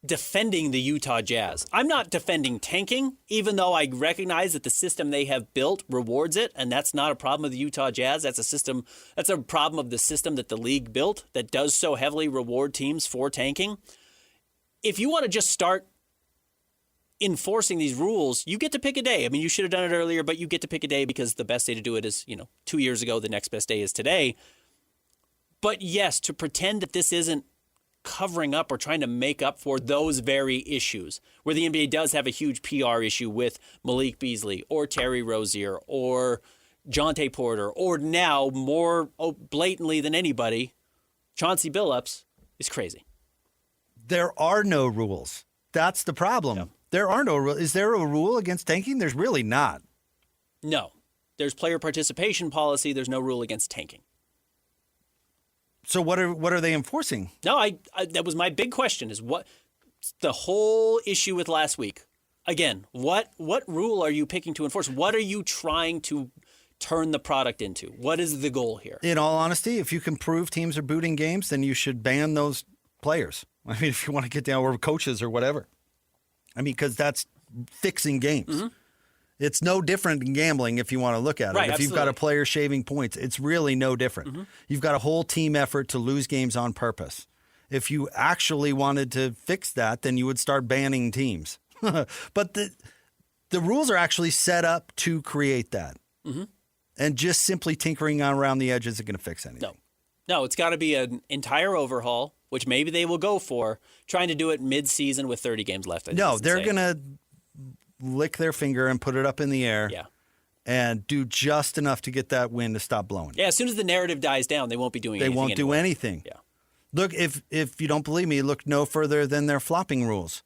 defending the Utah Jazz. I'm not defending tanking, even though I recognize that the system they have built rewards it, and that's not a problem of the Utah Jazz. That's a problem of the system that the league built that does so heavily reward teams for tanking. If you want to just start enforcing these rules, you get to pick a day. I mean, you should have done it earlier, but you get to pick a day because the best day to do it is, 2 years ago. The next best day is today. But yes, to pretend that this isn't covering up or trying to make up for those very issues, where the NBA does have a huge PR issue with Malik Beasley or Terry Rozier or Jonte Porter, or now more blatantly than anybody, Chauncey Billups, is crazy. There are no rules. That's the problem. Yeah. There are no rules. Is there a rule against tanking? There's really not. No. There's player participation policy. There's no rule against tanking. So what are they enforcing? No, I that was my big question, is what the whole issue with last week. Again, what rule are you picking to enforce? What are you trying to turn the product into? What is the goal here? In all honesty, if you can prove teams are booting games, then you should ban those players. I mean, if you want to get down, or coaches or whatever. I mean, because that's fixing games. Mm-hmm. It's no different than gambling if you want to look at it. Right, if absolutely. You've got a player shaving points, it's really no different. Mm-hmm. You've got a whole team effort to lose games on purpose. If you actually wanted to fix that, then you would start banning teams. But the rules are actually set up to create that. Mm-hmm. And just simply tinkering around the edges isn't going to fix anything. No, it's got to be an entire overhaul, which maybe they will go for, trying to do it mid-season with 30 games left. No, they're going to lick their finger and put it up in the air and do just enough to get that wind to stop blowing. Yeah, as soon as the narrative dies down, they won't be doing anything. They won't do anything. Yeah. Look, if you don't believe me, look no further than their flopping rules.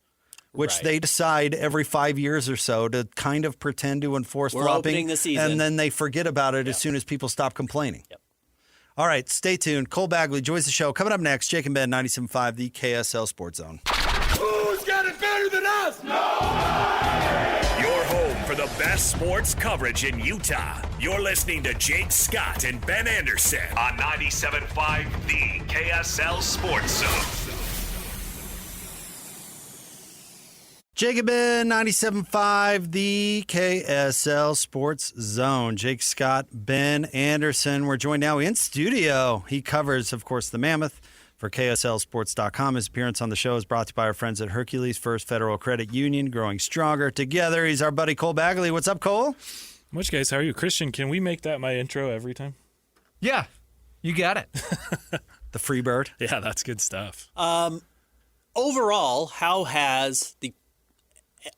which Right. they decide every 5 years or so to kind of pretend to enforce We're flopping. opening the season. And then they forget about it as soon as people stop complaining. Yep. All right, stay tuned. Cole Bagley joins the show. Coming up next, Jake and Ben, 97.5, the KSL Sports Zone. Who's got it better than us? Your home for the best sports coverage in Utah. You're listening to Jake Scott and Ben Anderson on 97.5, the KSL Sports Zone. Jake and Ben, 97.5, the KSL Sports Zone. Jake Scott, Ben Anderson. We're joined now in studio. He covers, of course, the Mammoth for KSLSports.com. His appearance on the show is brought to you by our friends at Hercules First Federal Credit Union, growing stronger together. He's our buddy Cole Bagley. What's up, Cole? Much, guys. How are you? Christian, can we make that my intro every time? Yeah, you got it. The free bird. Yeah, that's good stuff. Overall, how has the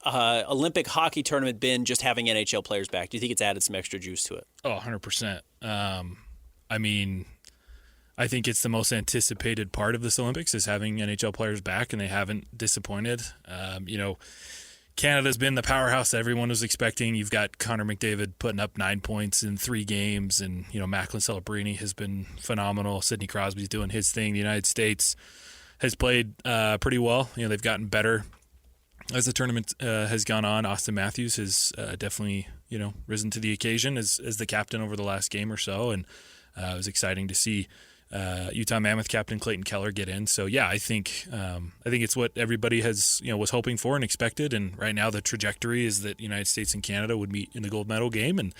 Olympic hockey tournament been just having NHL players back? Do you think it's added some extra juice to it? Oh, 100%. I mean, I think it's the most anticipated part of this Olympics is having NHL players back, and they haven't disappointed. Canada's been the powerhouse that everyone was expecting. You've got Connor McDavid putting up 9 Points in 3 games, and, Macklin Celebrini has been phenomenal. Sidney Crosby's doing his thing. The United States has played pretty well. They've gotten better as the tournament has gone on. Austin Matthews has definitely, risen to the occasion as the captain over the last game or so, and it was exciting to see Utah Mammoth captain Clayton Keller get in. So yeah, I think it's what everybody has was hoping for and expected. And right now the trajectory is that the United States and Canada would meet in the gold medal game and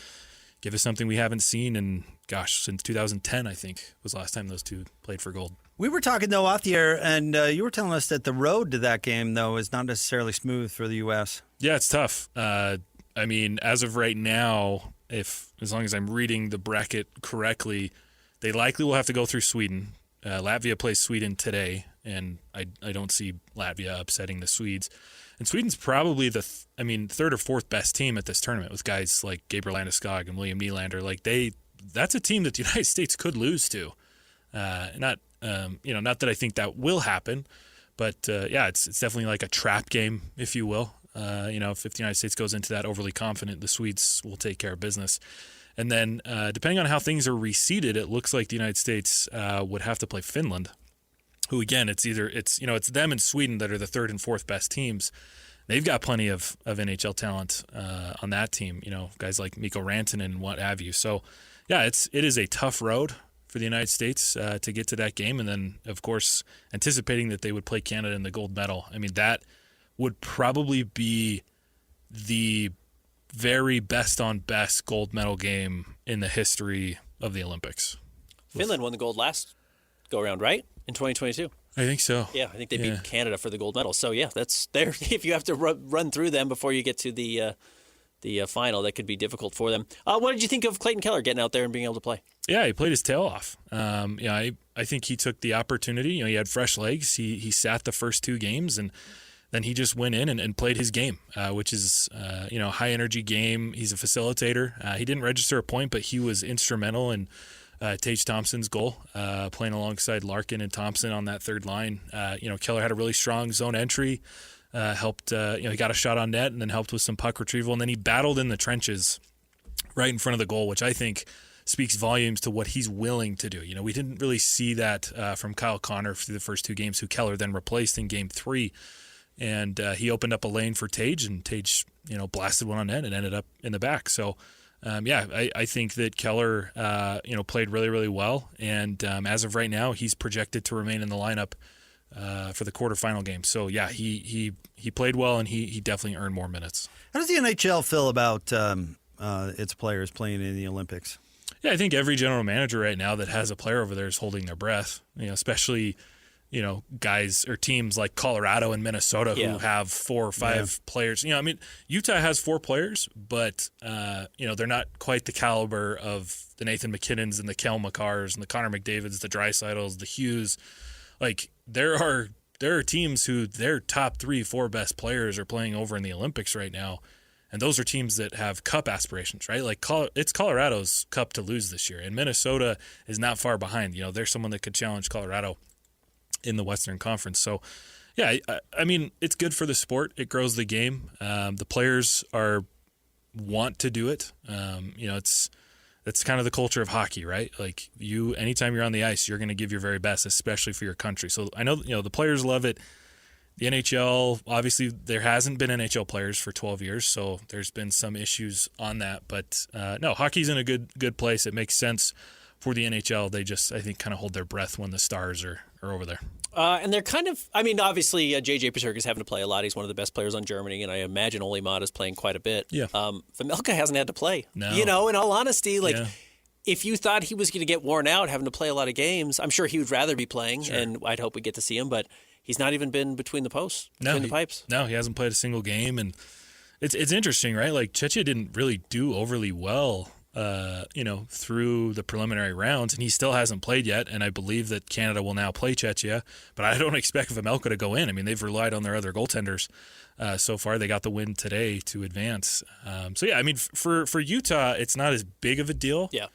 give us something we haven't seen in since 2010. I think was the last time those two played for gold. We were talking, though, off the air, and you were telling us that the road to that game, though, is not necessarily smooth for the U.S. Yeah, it's tough. I mean, as of right now, as long as I'm reading the bracket correctly, they likely will have to go through Sweden. Latvia plays Sweden today, and I don't see Latvia upsetting the Swedes. And Sweden's probably the third or fourth best team at this tournament with guys like Gabriel Landeskog and William Nylander. That's a team that the United States could lose to. Not that I think that will happen, but it's definitely like a trap game, if you will. If the United States goes into that overly confident, the Swedes will take care of business. And then depending on how things are reseeded, it looks like the United States would have to play Finland, who again, it's them and Sweden that are the third and fourth best teams. They've got plenty of NHL talent on that team, guys like Mikko Rantanen and what have you. So yeah, it is a tough road for the United States to get to that game. And then, of course, anticipating that they would play Canada in the gold medal. I mean, that would probably be the very best on best gold medal game in the history of the Olympics. Finland won the gold last go-around, right? In 2022. I think so. Yeah, I think they beat Canada for the gold medal. So, yeah, that's there. If you have to run through them before you get to the final, that could be difficult for them. What did you think of Clayton Keller getting out there and being able to play? Yeah, he played his tail off. I think he took the opportunity. He had fresh legs. He sat the first 2 games, and then he just went in and played his game, which is high energy game. He's a facilitator. He didn't register a point, but he was instrumental in Tage Thompson's goal, playing alongside Larkin and Thompson on that third line. Keller had a really strong zone entry. Helped, he got a shot on net and then helped with some puck retrieval. And then he battled in the trenches right in front of the goal, which I think speaks volumes to what he's willing to do. We didn't really see that from Kyle Connor through the first 2 games, who Keller then replaced in game 3. And he opened up a lane for Tage, and Tage, blasted one on net and ended up in the back. So, I think that Keller, played really, really well. And as of right now, he's projected to remain in the lineup for the quarterfinal game. So yeah, he played well, and he definitely earned more minutes. How does the NHL feel about its players playing in the Olympics? Yeah, I think every general manager right now that has a player over there is holding their breath. Especially guys or teams like Colorado and Minnesota who have 4 or 5 players. Utah has 4 players, but they're not quite the caliber of the Nathan McKinnons and the Kel McCarrs and the Connor McDavids, the Dreisaitl's, the Hughes. Like there are teams who their top 3-4 best players are playing over in the Olympics right now, and those are teams that have cup aspirations, right? Like it's Colorado's cup to lose this year, and Minnesota is not far behind. They're someone that could challenge Colorado in the Western Conference. So, Yeah, I mean, it's good for the sport. It grows the game. The players want to do it. It's kind of the culture of hockey, right? Like anytime you're on the ice, you're going to give your very best, especially for your country. So I know, the players love it. The NHL, obviously, there hasn't been NHL players for 12 years, so there's been some issues on that. But no, hockey's in a good place. It makes sense for the NHL. They just, I think, kind of hold their breath when the Stars are over there. And they're kind of, obviously, J.J. Paterka's having to play a lot. He's one of the best players on Germany, and I imagine Ole Mata's playing quite a bit. Yeah. Vejmelka hasn't had to play. No. In all honesty, if you thought he was going to get worn out having to play a lot of games, I'm sure he would rather be playing, and I'd hope we get to see him, but he's not even been between the posts, between the pipes. No, he hasn't played a single game, and it's interesting, right? Like, Czechia didn't really do overly well through the preliminary rounds, and he still hasn't played yet, and I believe that Canada will now play Czechia, but I don't expect Vejmelka to go in. I mean, they've relied on their other goaltenders so far. They got the win today to advance. For Utah, it's not as big of a deal. Yeah.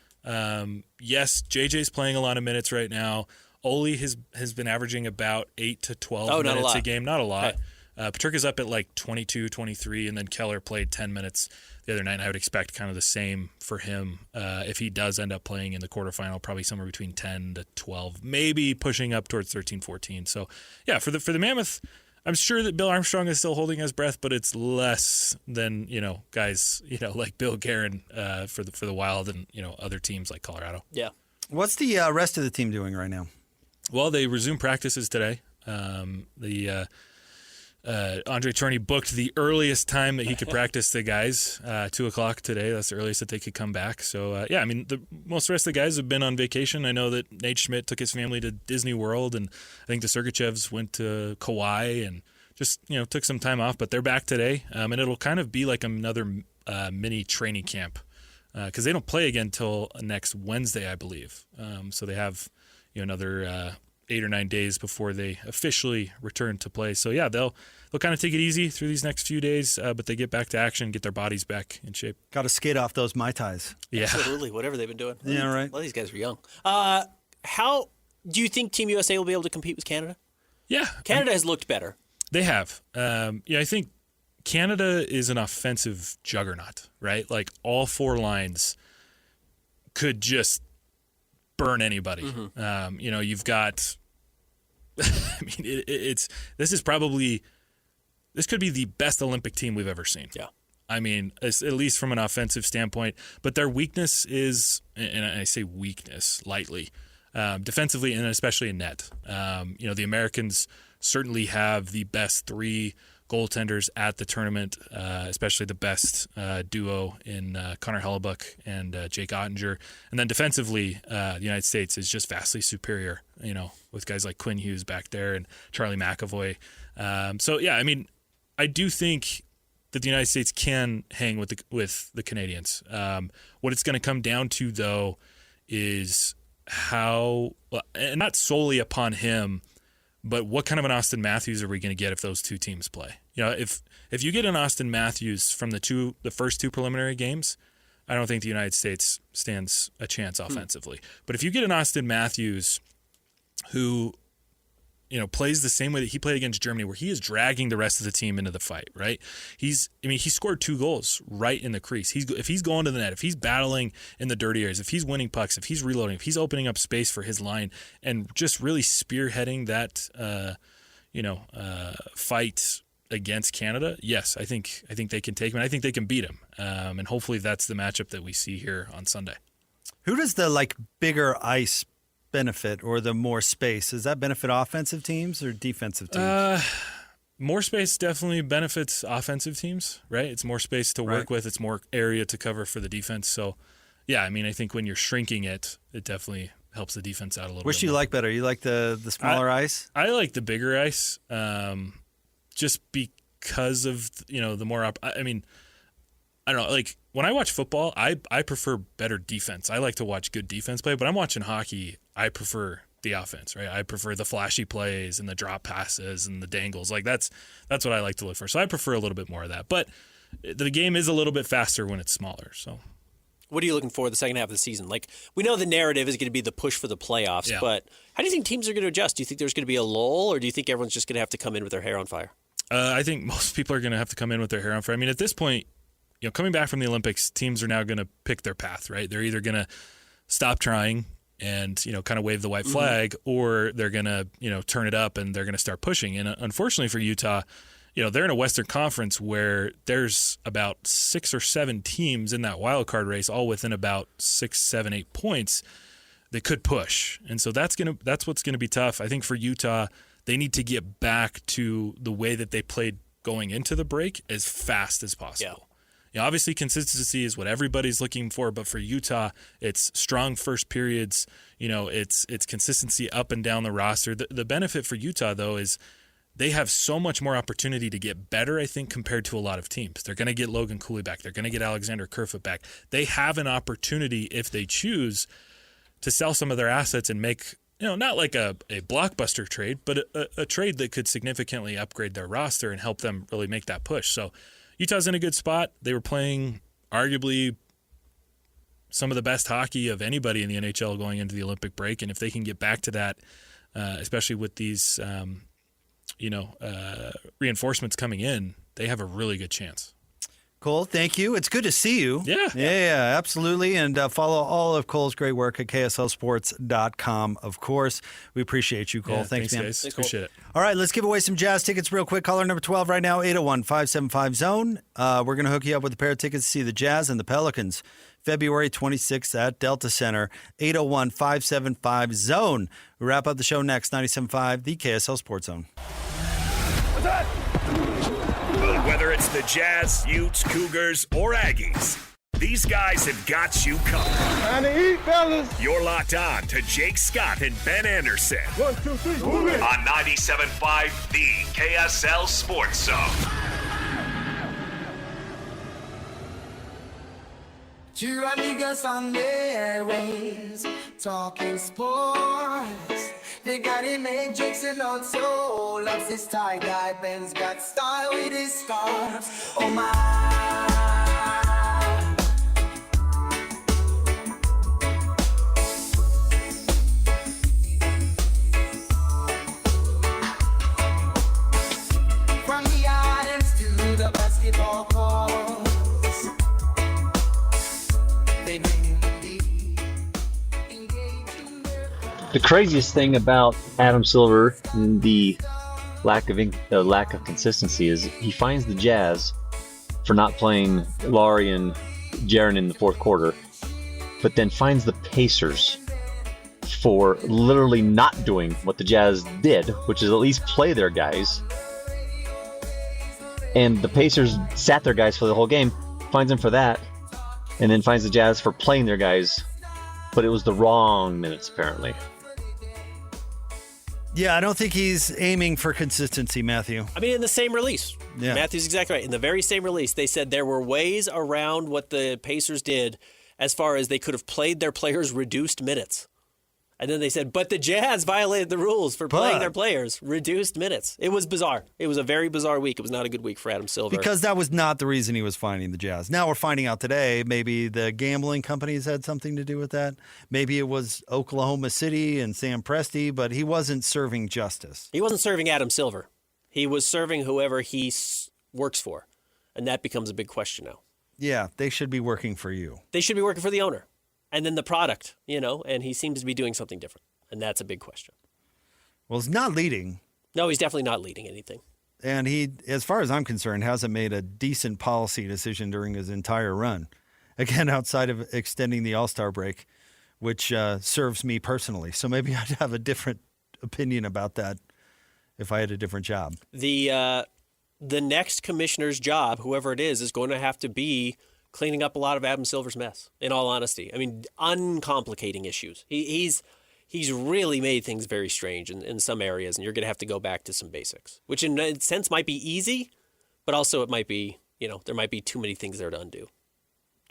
Yes, JJ's playing a lot of minutes right now. Ole has been averaging about 8 to 12 minutes a game. Not a lot. Hey. Paterka's up at like 22, 23, and then Keller played 10 minutes the other night. I would expect kind of the same for him if he does end up playing in the quarterfinal, probably somewhere between 10 to 12, maybe pushing up towards 13, 14. So, yeah, for the Mammoth, I'm sure that Bill Armstrong is still holding his breath, but it's less than, guys, like Bill Guerin for the Wild and, other teams like Colorado. Yeah. What's the rest of the team doing right now? Well, they resumed practices today. Andre Tourney booked the earliest time that he could practice the guys, 2:00 today. That's the earliest that they could come back. So, most of the rest of the guys have been on vacation. I know that Nate Schmidt took his family to Disney World, and I think the Sergachevs went to Kauai and just, took some time off. But they're back today, and it'll kind of be like another mini training camp because they don't play again until next Wednesday, I believe. So they have another 8 or 9 days before they officially return to play. So yeah, they'll kind of take it easy through these next few days, but they get back to action, get their bodies back in shape. Got to skate off those Mai Tais. Yeah, absolutely. Whatever they've been doing. Yeah, right. Well, these guys are young. How do you think Team USA will be able to compete with Canada? Yeah, Canada has looked better. They have. I think Canada is an offensive juggernaut, right? Like all four lines could just burn anybody. Mm-hmm. You've got. This could be the best Olympic team we've ever seen. Yeah. I mean, at least from an offensive standpoint. But their weakness is, and I say weakness lightly, defensively and especially in net. The Americans certainly have the best three goaltenders at the tournament, especially the best duo in Connor Hellebuck and Jake Ottinger. And then defensively, the United States is just vastly superior, with guys like Quinn Hughes back there and Charlie McAvoy. I do think that the United States can hang with the Canadians. What it's going to come down to, though, is how, and not solely upon him, but what kind of an Austin Matthews are we going to get if those two teams play? If you get an Austin Matthews from the first two preliminary games, I don't think the United States stands a chance offensively. But if you get an Austin Matthews who, plays the same way that he played against Germany, where he is dragging the rest of the team into the fight, right? He scored 2 goals right in the crease. If he's going to the net, if he's battling in the dirty areas, if he's winning pucks, if he's reloading, if he's opening up space for his line and just really spearheading that, fight against Canada, yes, I think they can take him, and I think they can beat him. And hopefully that's the matchup that we see here on Sunday. Who does the bigger ice benefit, or the more space? Does that benefit offensive teams or defensive teams? More space definitely benefits offensive teams, right? It's more space to work with. It's more area to cover for the defense. So, yeah, I think when you're shrinking it, it definitely helps the defense out a little bit. Which do you like better? You like the smaller ice? I like the bigger ice, just because of the more. I don't know. Like when I watch football, I prefer better defense. I like to watch good defense play. But I'm watching hockey, I prefer the offense, right? I prefer the flashy plays and the drop passes and the dangles. Like that's what I like to look for. So I prefer a little bit more of that. But the game is a little bit faster when it's smaller. So What are you looking for the second half of the season? Like, we know the narrative is going to be the push for the playoffs, but how do you think teams are going to adjust? Do you think there's going to be a lull, or do you think everyone's just going to have to come in with their hair on fire? I think most people are going to have to come in with their hair on fire. I mean, at this point, coming back from the Olympics, teams are now going to pick their path, right? They're either going to stop trying and, kind of wave the white flag, or they're going to, turn it up and they're going to start pushing. And unfortunately for Utah, they're in a Western Conference where there's about 6 or 7 teams in that wild card race, all within about 6, 7, 8 points. They could push, and so that's what's gonna be tough. I think for Utah, they need to get back to the way that they played going into the break as fast as possible. Yeah. Obviously, consistency is what everybody's looking for, but for Utah, it's strong first periods. It's consistency up and down the roster. The benefit for Utah, though, is they have so much more opportunity to get better, I think, compared to a lot of teams. They're going to get Logan Cooley back. They're going to get Alexander Kerfoot back. They have an opportunity, if they choose, to sell some of their assets and make, not like a blockbuster trade, but a trade that could significantly upgrade their roster and help them really make that push. So Utah's in a good spot. They were playing arguably some of the best hockey of anybody in the NHL going into the Olympic break. And if they can get back to that, especially with these reinforcements coming in, they have a really good chance. Cole, thank you. It's good to see you. Yeah, absolutely. And follow all of Cole's great work at KSLSports.com, of course. We appreciate you, Cole. Yeah, thanks, man. Guys. Appreciate it. All right, let's give away some Jazz tickets real quick. Caller number 12 right now, 801-575-ZONE. We're going to hook you up with a pair of tickets to see the Jazz and the Pelicans February 26th at Delta Center, 801-575-ZONE. We wrap up the show next, 97.5, the KSL Sports Zone. Whether it's the Jazz, Utes, Cougars, or Aggies, these guys have got you covered. Time to eat, fellas. You're locked on to Jake Scott and Ben Anderson 1, 2, 3, move it. on 97.5, the KSL Sports Zone. Two amigos on the airwaves, talking sports. They got it made, Jake's and also loves his tie-dye. Ben's got style with his scarf. Oh my. From the islands to the basketball courts, they The craziest thing about Adam Silv and the lack of consistency is he finds the Jazz for not playing Laurie and Jaren in the fourth quarter, but then finds the Pacers for literally not doing what the Jazz did, which is at least play their guys. And the Pacers sat their guys for the whole game, finds them for that, and then finds the Jazz for playing their guys, but it was the wrong minutes apparently. Yeah, I don't think he's aiming for consistency, Matthew. I mean, in the same release. Yeah. Matthew's exactly right. In the very same release, they said there were ways around what the Pacers did as far as they could have played their players reduced minutes. And then they said, but the Jazz violated the rules for playing their players reduced minutes. It was bizarre. It was a very bizarre week. It was not a good week for Adam Silv. Because that was not the reason he was finding the Jazz. Now we're finding out today maybe the gambling companies had something to do with that. Maybe it was Oklahoma City and Sam Presti, but he wasn't serving justice. He wasn't serving Adam Silv. He was serving whoever he works for. And that becomes a big question now. Yeah, they should be working for you. They should be working for the owner. And then the product, and he seems to be doing something different. And that's a big question. Well, he's not leading. No, he's definitely not leading anything. And he, as far as I'm concerned, hasn't made a decent policy decision during his entire run. Again, outside of extending the All-Star break, which serves me personally. So maybe I'd have a different opinion about that if I had a different job. The next commissioner's job, whoever it is going to have to be cleaning up a lot of Adam Silv's mess, in all honesty. I mean, uncomplicating issues. He's really made things very strange in some areas, and you're going to have to go back to some basics, which in a sense might be easy, but also it might be, there might be too many things there to undo.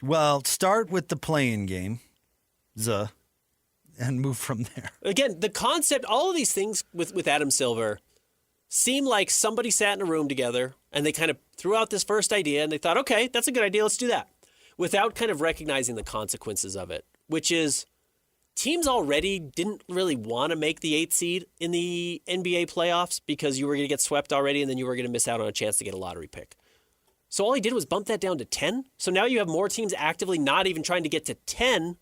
Well, start with the play-in game, and move from there. Again, the concept, all of these things with Adam Silv seem like somebody sat in a room together and they kind of threw out this first idea and they thought, okay, that's a good idea, let's do that. without kind of recognizing the consequences of it, which is teams already didn't really want to make the 8th seed in the NBA playoffs because you were going to get swept already and then you were going to miss out on a chance to get a lottery pick. So all he did was bump that down to 10. So now you have more teams actively not even trying to get to 10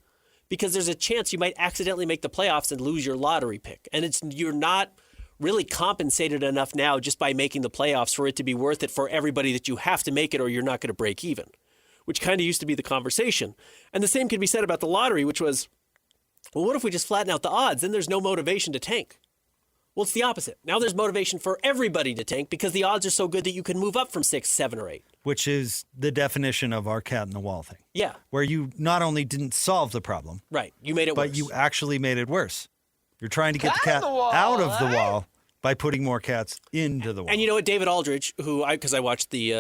because there's a chance you might accidentally make the playoffs and lose your lottery pick. And you're not really compensated enough now just by making the playoffs for it to be worth it for everybody that you have to make it or you're not going to break even, which kind of used to be the conversation. And the same could be said about the lottery, which was, well, what if we just flatten out the odds? Then there's no motivation to tank. Well, it's the opposite. Now there's motivation for everybody to tank because the odds are so good that you can move up from 6, 7, or 8. Which is the definition of our cat in the wall thing. Yeah. Where you not only didn't solve the problem. Right. You made it worse. But you actually made it worse. You're trying to get the cat out of the wall by putting more cats into the wall. And you know what? David Aldridge, because I watched the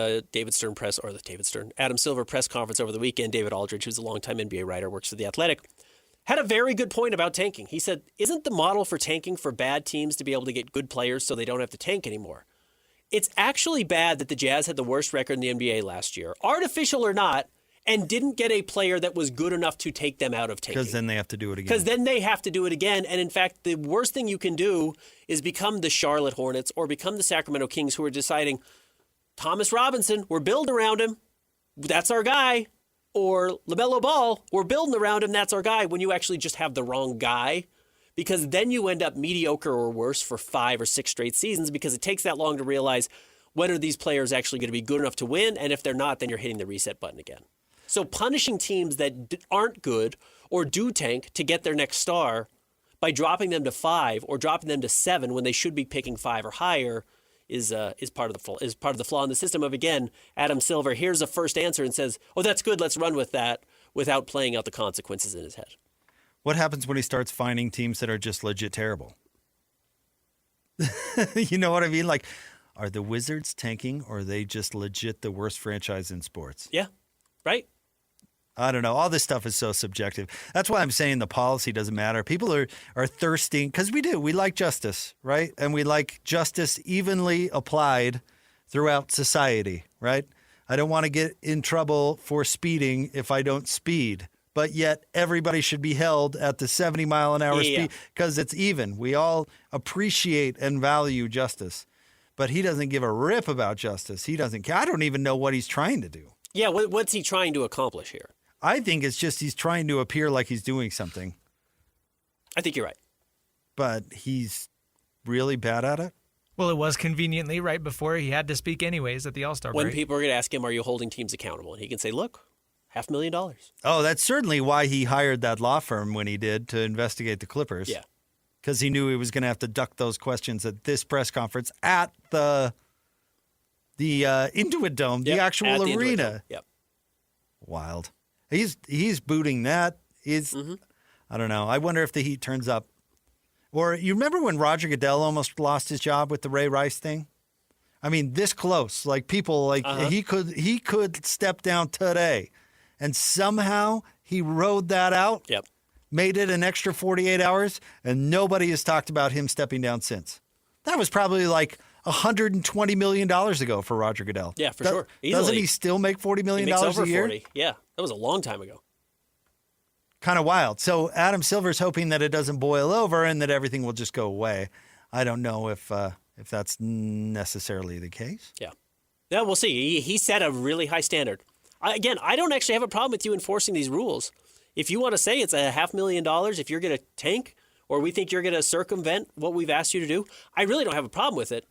Adam Silver press conference over the weekend. David Aldridge, who's a longtime NBA writer, works for The Athletic, had a very good point about tanking. He said, isn't the model for tanking for bad teams to be able to get good players so they don't have to tank anymore? It's actually bad that the Jazz had the worst record in the NBA last year, artificial or not, and didn't get a player that was good enough to take them out of tanking. Because then they have to do it again. Because then they have to do it again. And in fact, the worst thing you can do is become the Charlotte Hornets or become the Sacramento Kings who are deciding, Thomas Robinson, we're building around him. That's our guy. Or LaMelo Ball, we're building around him. That's our guy. When you actually just have the wrong guy. Because then you end up mediocre or worse for 5 or 6 straight seasons because it takes that long to realize when are these players actually going to be good enough to win. And if they're not, then you're hitting the reset button again. So punishing teams that aren't good or do tank to get their next star by dropping them to 5 or dropping them to 7 when they should be picking 5 or higher is part of the flaw in the system of, again, Adam Silver here's a first answer and says, oh, that's good, let's run with that, without playing out the consequences in his head. What happens when he starts finding teams that are just legit terrible? You know what I mean? Like, are the Wizards tanking or are they just legit the worst franchise in sports? Yeah, right? I don't know. All this stuff is so subjective. That's why I'm saying the policy doesn't matter. People are thirsting because we do. We like justice, right? And we like justice evenly applied throughout society, right? I don't want to get in trouble for speeding if I don't speed. But yet everybody should be held at the 70-mile-an-hour speed because it's even. We all appreciate and value justice. But he doesn't give a rip about justice. He doesn't care. I don't even know what he's trying to do. Yeah, what's he trying to accomplish here? I think it's just he's trying to appear like he's doing something. I think you're right. But he's really bad at it? Well, it was conveniently right before he had to speak anyways at the All-Star break. When people are going to ask him, are you holding teams accountable? And he can say, look, $500,000. Oh, that's certainly why he hired that law firm when he did to investigate the Clippers. Yeah. Because he knew he was going to have to duck those questions at this press conference at the Intuit Dome, the actual arena. Yep. Wild. He's booting that. I don't know. I wonder if the heat turns up. Or you remember when Roger Goodell almost lost his job with the Ray Rice thing? I mean, this close. Like people, like he could step down today, and somehow he rode that out. Yep. Made it an extra 48 hours, and nobody has talked about him stepping down since. That was probably like $120 million ago for Roger Goodell. Yeah, for sure. Doesn't Easily. he still make $40 million He makes over a year? 40. Yeah, that was a long time ago. Kind of wild. So Adam Silver's hoping that it doesn't boil over and that everything will just go away. I don't know if that's necessarily the case. Yeah. Yeah, we'll see. He set a really high standard. I don't actually have a problem with you enforcing these rules. If you want to say it's $500,000, if you're going to tank or we think you're going to circumvent what we've asked you to do, I really don't have a problem with it.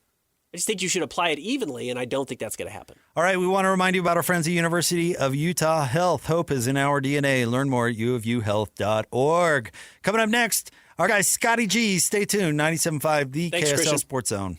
I just think you should apply it evenly, and I don't think that's going to happen. All right, we want to remind you about our friends at University of Utah Health. Hope is in our DNA. Learn more at uofuhealth.org. Coming up next, our guy Scotty G. Stay tuned. 97.5, the Thanks, KSL Christian. Sports Zone.